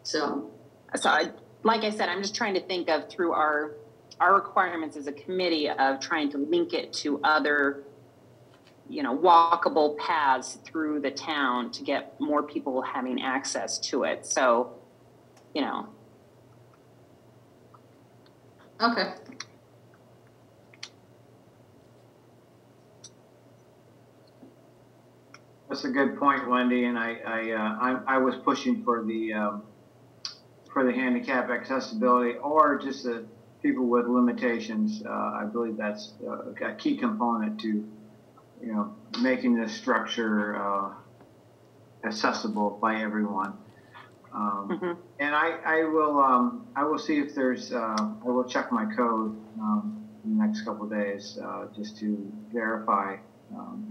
So
like I said, I'm just trying to think of through our requirements as a committee of trying to link it to other, walkable paths through the town to get more people having access to it. So,
Okay.
That's a good point, Wendy, and I was pushing for the handicap accessibility or just the people with limitations. I believe that's a key component to you know, making this structure accessible by everyone. And I will see if there's, I will check my code in the next couple of days just to verify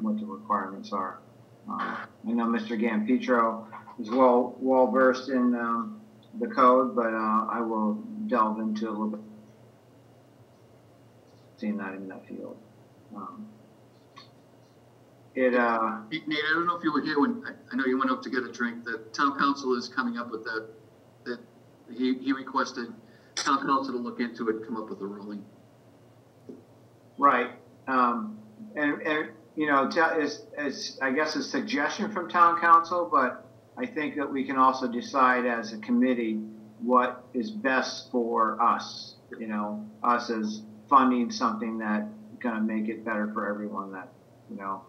what the requirements are. I know Mr. Gampietro is well versed in the code, but I will delve into it a little bit, seeing that in that field.
Nate, I don't know if you were here when, I know you went up to get a drink, the town council is coming up with that he requested town council to look into it, come up with a ruling.
Right. And you know, is I guess a suggestion from town council, but I think that we can also decide as a committee what is best for us, you know, us as funding something that's gonna make it better for everyone that, you know,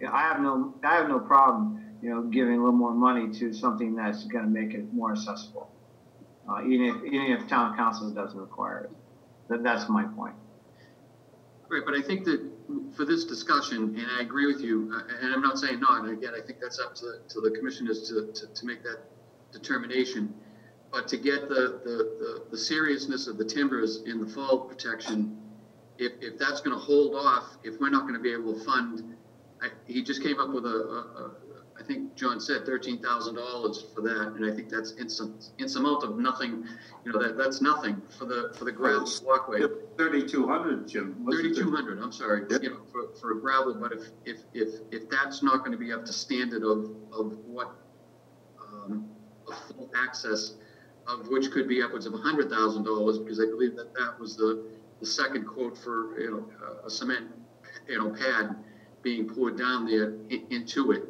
yeah, I have no problem, you know, giving a little more money to something that's going to make it more accessible, even if town council doesn't require it. That's my point.
Right, but I think that for this discussion, and I agree with you, and I'm not saying not, and again, I think that's up to the commissioners to make that determination. But to get the seriousness of the timbers in the fall protection, if that's going to hold off, if we're not going to be able to fund, he just came up with I think John said $13,000 for that, and I think that's insurmountable of nothing. You know, that's nothing for the gravel walkway.
3,200, Jim.
3,200. I'm sorry.
Yep.
You know, for a gravel, but if that's not going to be up to standard of what a full access of which could be upwards of $100,000, because I believe that was the second quote for, you know, a cement, you know, pad being poured down there into it.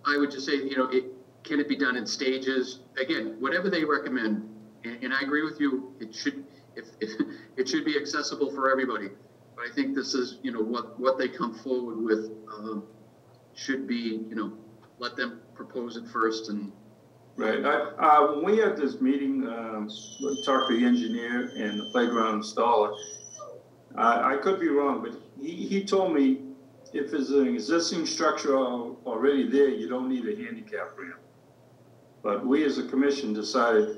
I would just say, you know, can it be done in stages? Again, whatever they recommend, and I agree with you, it should be accessible for everybody. But I think this is, you know, what they come forward with should be, you know, let them propose it first. And
right. When we had this meeting, talked to the engineer and the playground installer. I could be wrong, but he told me if there's an existing structure already there, you don't need a handicap ramp. But we as a commission decided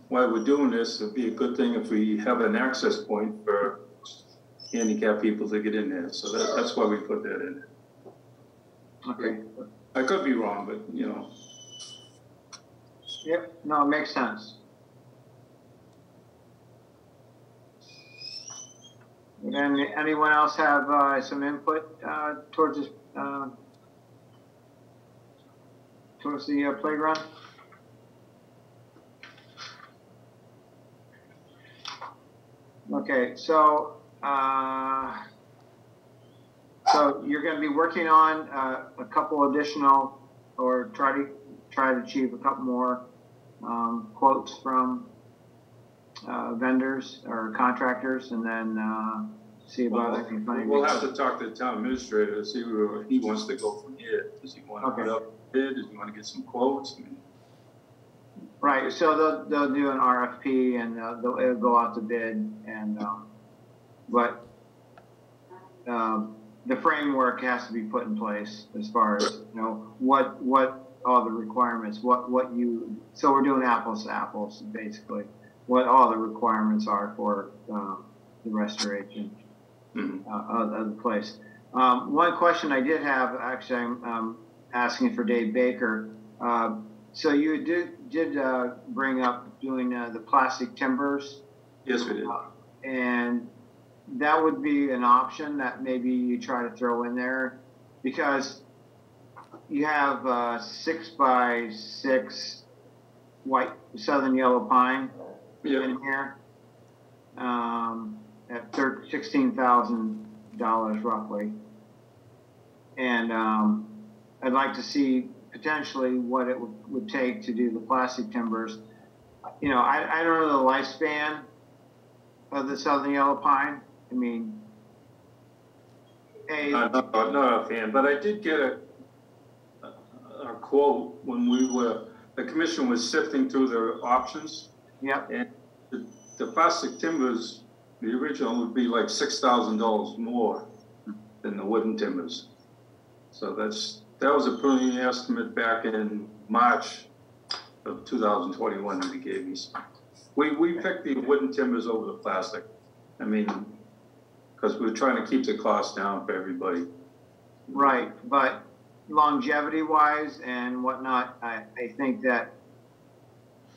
while we're doing this, it'd be a good thing if we have an access point for handicapped people to get in there. So that's why we put that in.
Okay.
I could be wrong, but you know.
Yep. No, it makes sense. And anyone else have some input towards this, towards the playground? Okay, so you're going to be working on a couple additional, or try to achieve a couple more quotes from vendors or contractors, and then see about if you find.
We'll have to talk to the town administrator to see where he wants to go from here. Does he want to put up a bid? Does he want to get some quotes? I mean,
right. So they'll do an RFP and it'll go out to bid, and but the framework has to be put in place as far as, you know, what all the requirements, what you. So we're doing apples to apples basically. What all the requirements are for the restoration of the place. One question I did have, actually, I'm asking for Dave Baker. So you did bring up doing the plastic timbers.
Yes, we did.
And that would be an option that maybe you try to throw in there, because you have 6x6 white southern yellow pine.
Yep.
In here, at $16,000 roughly, and I'd like to see potentially what it would take to do the plastic timbers. You know, I don't know the lifespan of the southern yellow pine. I mean,
I'm not a fan, but I did get a quote when the commission was sifting through their options.
Yep.
And the plastic timbers The original would be like $6,000 more than the wooden timbers. So that was a preliminary estimate back in March of 2021 that he gave me. We picked the wooden timbers over the plastic. I mean, because we're trying to keep the cost down for everybody.
Right, but longevity wise and whatnot, I think that,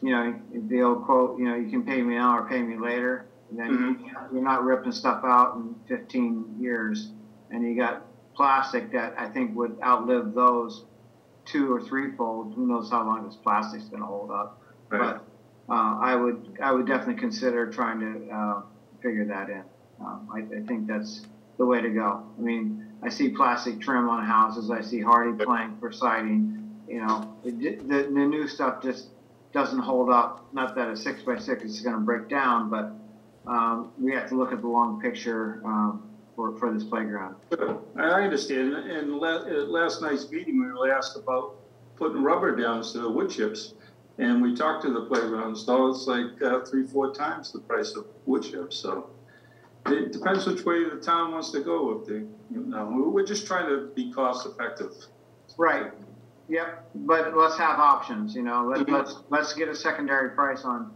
you know, the old quote, you know, you can pay me now or pay me later. And then you're not ripping stuff out in 15 years. And you got plastic that I think would outlive those 2 or 3-fold. Who knows how long this plastic's going to hold up?
Right.
But I would definitely consider trying to figure that in. I think that's the way to go. I mean, I see plastic trim on houses. I see hardy plank for siding. You know, the new stuff just doesn't hold up. Not that a 6x6 is going to break down, but we have to look at the long picture for this playground.
I understand. And last night's meeting, we were asked about putting rubber down instead of wood chips. And we talked to the playground installer. It's like 3-4 times the price of wood chips. So it depends which way the town wants to go. If they, you know, we're just trying to be cost effective.
Right. Yep. But let's have options. You know, let's get a secondary price on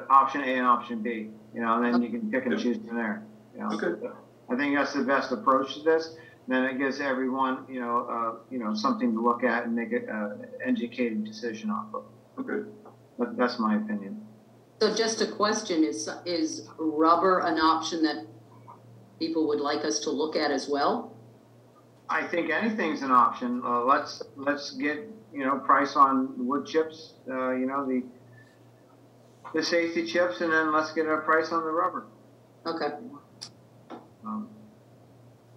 option A and option B. You know, and then you can pick and choose from there. You know?
Okay.
I think that's the best approach to this. Then it gives everyone, something to look at and make an educated decision off of.
Okay.
But that's my opinion.
So just a question, is rubber an option that people would like us to look at as well?
I think anything's an option. Let's get, price on wood chips, the safety chips, and then let's get a price on the rubber.
Okay.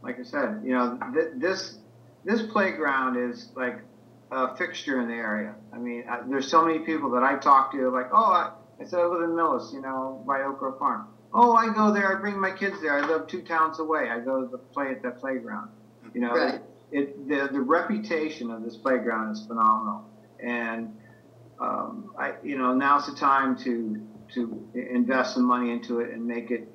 Like I said, this playground is like a fixture in the area. I mean, there's so many people that I talk to, like, I said I live in Millis, by Oak Grove Farm. Oh, I go there. I bring my kids there. I live 2 towns away. I go to play at that playground.
Right.
The reputation of this playground is phenomenal, and now's the time to invest some money into it and make it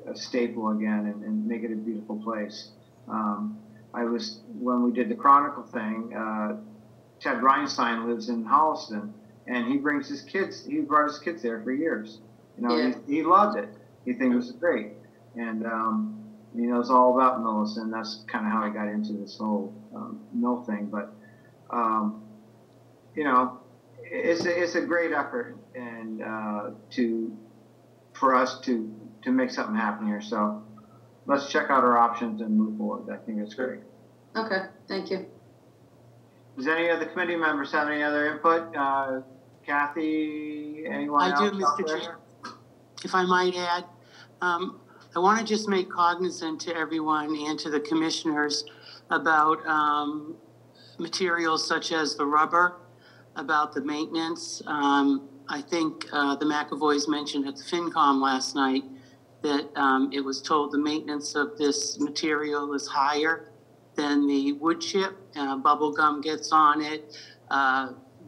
a staple again and make it a beautiful place. When we did the Chronicle thing, Ted Reinstein lives in Holliston, and he brought his kids there for years. He loved it. He thinks it was great, and he knows all about Millis, and that's kind of how I got into this whole mill thing. But it's a great effort, and for us to make something happen here. So let's check out our options and move forward. I think it's great.
Okay, thank you.
Does any of the committee members have any other input? Kathy, anyone else?
I do, Mr. Chair. If I might add, I want to just make cognizant to everyone and to the commissioners about materials such as the rubber, about the maintenance. I think the McAvoys mentioned at the FinCom last night that it was told the maintenance of this material is higher than the wood chip. Bubble gum gets on it,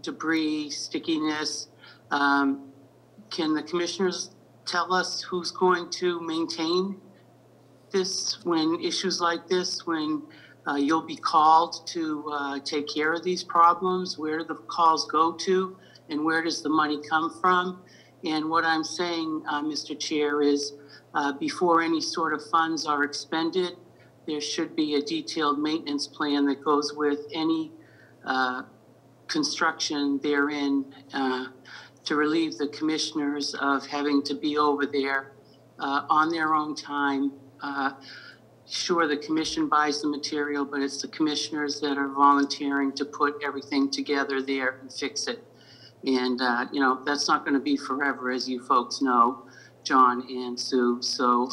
debris, stickiness. Can the commissioners tell us who's going to maintain this when issues like this, when you'll be called to take care of these problems? Where do the calls go to, and where does the money come from? And what I'm saying, Mr. Chair, is before any sort of funds are expended, there should be a detailed maintenance plan that goes with any construction therein to relieve the commissioners of having to be over there on their own time. Sure, the commission buys the material, but it's the commissioners that are volunteering to put everything together there and fix it. And, that's not going to be forever, as you folks know, John and Sue. So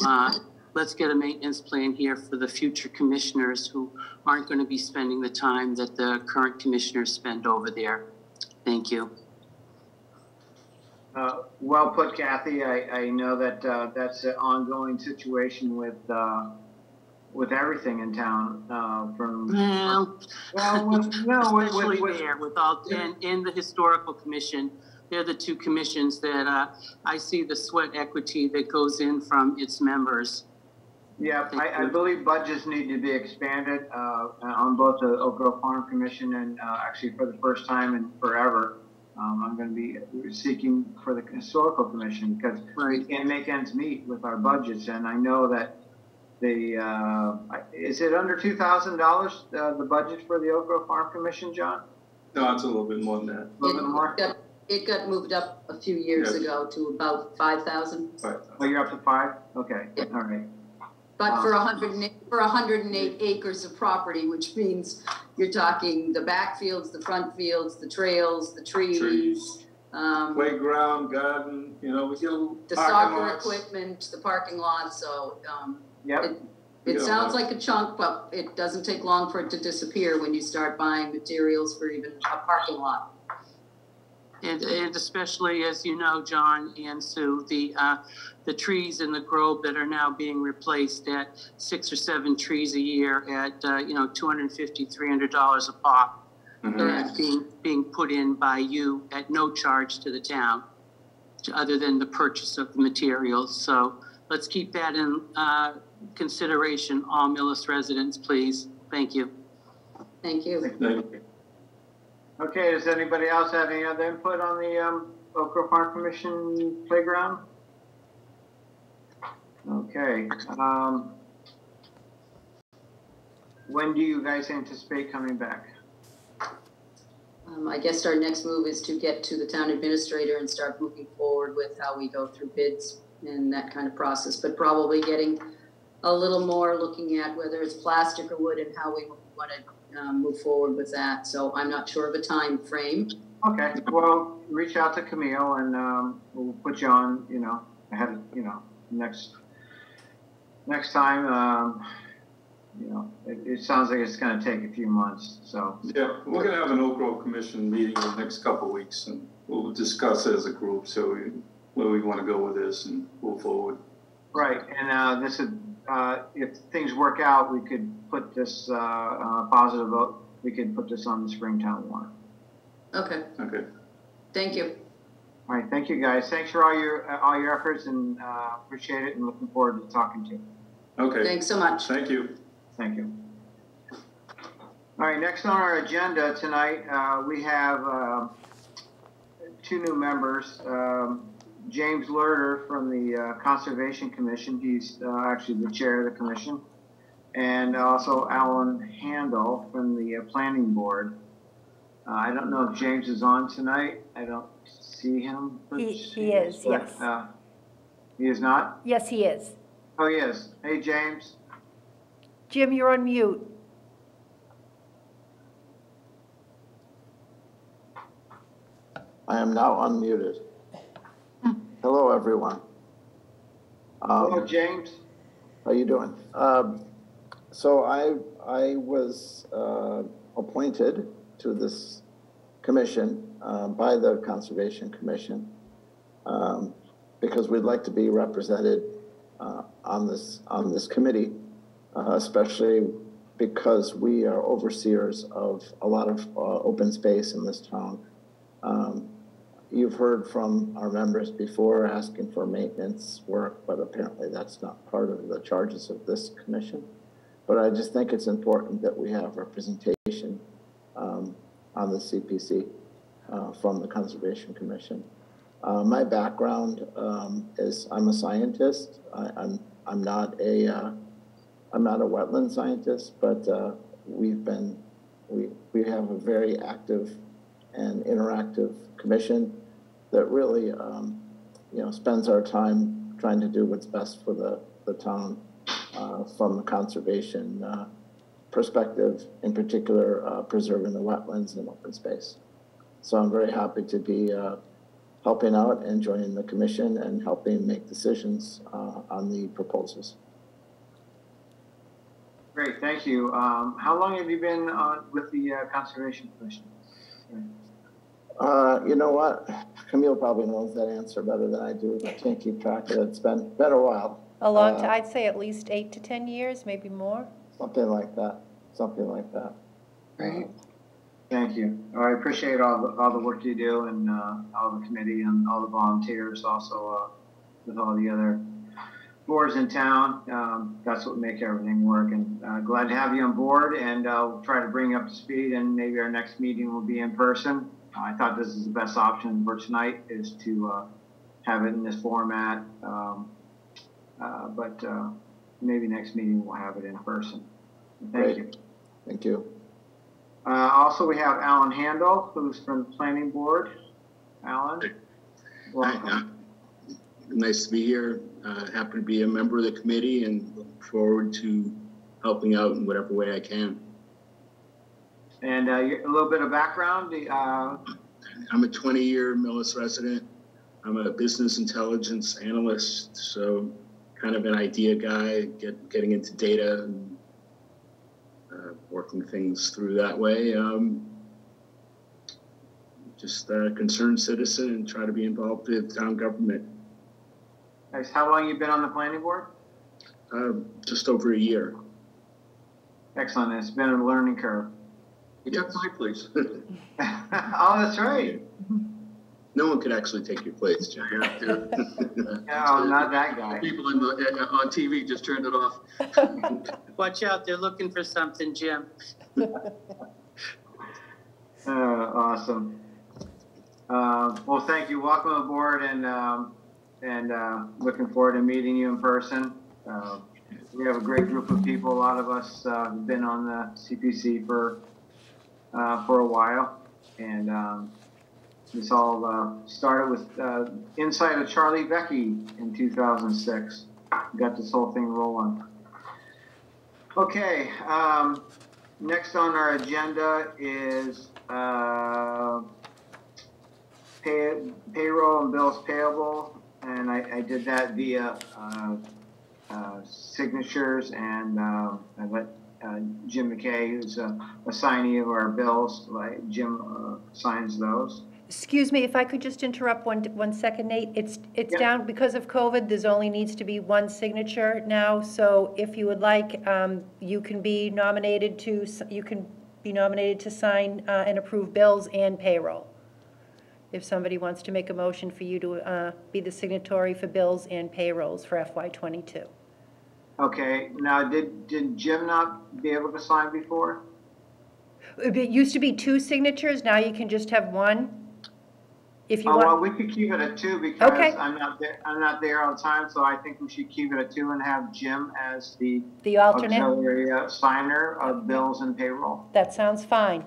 let's get a maintenance plan here for the future commissioners who aren't going to be spending the time that the current commissioners spend over there. Thank you.
Well put, Kathy. I know that that's an ongoing situation with everything in town. In the historical commission,
they're the two commissions that I see the sweat equity that goes in from its members.
Yeah, I believe budgets need to be expanded on both the Oak Grove Farm Commission and actually for the first time in forever. I'm going to be seeking for the Historical Commission because we can't make ends meet with our budgets. And I know that is it under $2,000, the budget for the Oak Grove Farm Commission, John?
No, it's a little bit more than that.
A little bit more?
It got moved up a few years ago to about 5,000.
Oh, you're up to 5? Okay,
Yeah.
all right.
But for 108 acres of property, which means you're talking the backfields, the front fields, the trails, the trees.
Playground, garden, you know, we get
The soccer equipment, the parking lot, so,
Yep.
it sounds like a chunk, but it doesn't take long for it to disappear when you start buying materials for even a parking lot.
And especially, as you know, John and Sue, the trees in the grove that are now being replaced at 6 or 7 trees a year at, $250, $300 a pop.
Mhm.
Being put in by you at no charge to the town, other than the purchase of the materials. So let's keep that in consideration, all Millis residents, please. Thank you.
Thank you.
Thank you.
Okay, does anybody else have any other input on the Oak Grove Farm Commission playground? Okay. When do you guys anticipate coming back?
I guess our next move is to get to the town administrator and start moving forward with how we go through bids and that kind of process, but probably getting a little more looking at whether it's plastic or wood and how we want to move forward with that. So I'm not sure of a time frame.
Okay, well, reach out to Camille and we'll put you on, ahead of, next time. It sounds like it's going to take a few months, so.
Yeah, we're gonna have an Oak Grove Commission meeting in the next couple of weeks, and we'll discuss it as a group, so where we want to go with this and move forward.
Right, and this is, if things work out, we could put this on a positive vote. We could put this on the Springtown warrant.
Okay,
Okay.
thank you.
All right, thank you guys. Thanks for all your efforts, and appreciate it, and looking forward to talking to you.
Okay.
Thanks so much.
Thank you.
Thank you. All right, next on our agenda tonight, we have 2 new members. James Lerter from the Conservation Commission. He's actually the chair of the commission. And also Alan Handel from the Planning Board. I don't know if James is on tonight. I don't see him.
He is, yes.
He is not?
Yes, he is.
Oh, he is. Hey, James.
Jim, you're on mute.
I am now unmuted. Hello, everyone.
Hello, James.
How you doing? So I was appointed to this commission by the Conservation Commission because we'd like to be represented on this committee, especially because we are overseers of a lot of open space in this town. You've heard from our members before asking for maintenance work, but apparently that's not part of the charges of this commission. But I just think it's important that we have representation on the CPC from the Conservation Commission. My background is I'm a scientist. I'm not a wetland scientist, but we have a very active and interactive commission that really, spends our time trying to do what's best for the town from the conservation perspective, in particular, preserving the wetlands and open space. So I'm very happy to be helping out and joining the commission and helping make decisions on the proposals.
Great, thank you. How long have you been with the Conservation Commission?
You know what? Camille probably knows that answer better than I do. I can't keep track of it. It's been a while.
A long time, I'd say at least 8 to 10 years, maybe more.
Something like that. Right.
Thank you. I appreciate all the work you do and all the committee and all the volunteers also with all the other boards in town. That's what make everything work, and glad to have you on board, and I'll try to bring you up to speed, and maybe our next meeting will be in person. I thought this is the best option for tonight, is to have it in this format, but maybe next meeting we'll have it in person. Thank you.
Thank you.
Also, we have Alan Handel, who's from the planning board. Alan, welcome.
Hi, nice to be here. Happy to be a member of the committee and look forward to helping out in whatever way I can.
And a little bit of background.
I'm a 20-year Millis resident. I'm a business intelligence analyst, so kind of an idea guy, getting into data and working things through that way. Just a concerned citizen and try to be involved with town government.
Nice. How long you been on the planning board?
Just over a year.
Excellent. It's been a learning curve.
You took my place.
Oh, that's right.
No one could actually take your place, Jim.
No, not that guy.
People on TV just turned it off.
Watch out, they're looking for something, Jim.
Awesome. Well, thank you. Welcome aboard, and looking forward to meeting you in person. We have a great group of people. A lot of us have been on the CPC for a while, and this all started with insight of Charlie Becky in 2006. Got this whole thing rolling. Okay, next on our agenda is payroll and bills payable, and I did that via signatures, and I let Jim McKay, who's a signee of our bills, Jim signs those.
Excuse me, if I could just interrupt 1 second, Nate. It's
Yeah.
down, because of COVID, there's only needs to be one signature now, so if you would like, you can be nominated to sign and approve bills and payroll. If somebody wants to make a motion for you to be the signatory for bills and payrolls for FY22.
Okay, now did Jim not be able to sign before?
It used to be 2 signatures, now you can just have 1. If you
Oh,
want.
well, we could keep it at 2 because
Okay.
I'm not there all the time, so I think we should keep it at 2 and have Jim as the
alternate?
auxiliary signer of bills and payroll.
That sounds fine.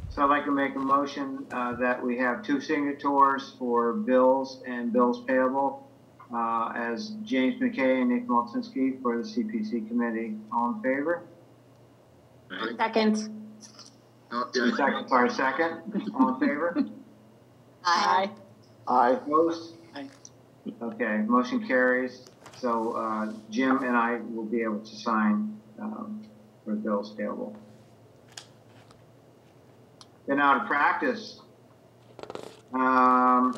So I'd like to make a motion that we have 2 signatories for bills and bills payable as James McKay and Nick Malczynski for the CPC committee. All in favor?
Second.
Second. All in favor?
Aye.
Aye.
Opposed?
Aye.
Okay, motion carries. So Jim and I will be able to sign for bills payable. Then out of practice. Would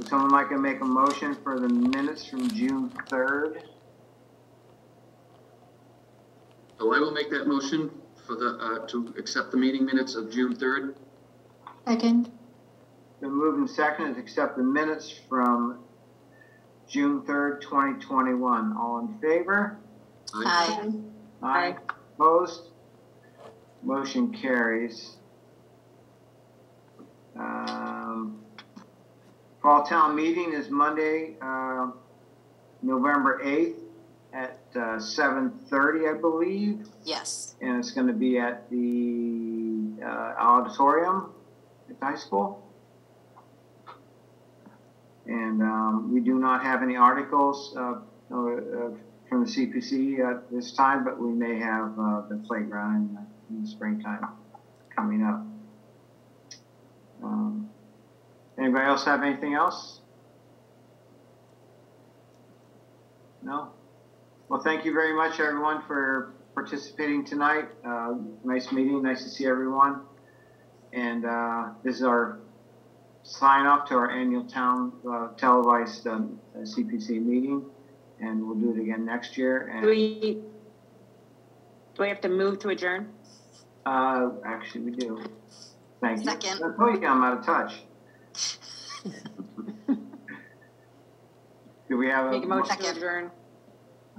someone like to make a motion for the minutes from June 3rd?
So I will make that motion for to accept the meeting minutes of June 3rd.
Second.
Been moved and seconded to accept the minutes from June 3rd, 2021. All in favor?
Aye.
Aye. Opposed? Motion carries. Fall town meeting is Monday, November 8th at 7:30, I believe.
Yes.
And it's going to be at the auditorium at the high school. And we do not have any articles from the CPC at this time, but we may have the playground in the springtime coming up. Anybody else have anything else? No? Well, thank you very much, everyone, for participating tonight. Nice meeting. Nice to see everyone. And this is our sign off to our annual town televised CPC meeting. And we'll do it again next year. And
Do we have to move to adjourn?
Actually, we do. Thank you.
Second.
I told you I'm out of touch. Do we have
Make a motion to
Second.
adjourn.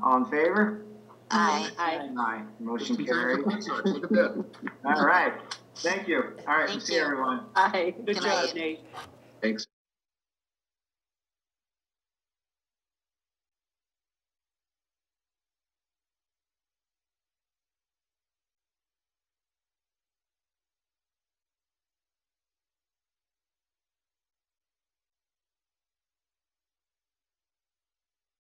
all in favor?
Aye.
Aye.
Aye. Motion
Just in time
carried.
for Pixar. Look at that.
All right. Thank you. All right.
Thank
See you,
you.
everyone.
Aye. Good
Good
job,
night.
Nate.
Thanks.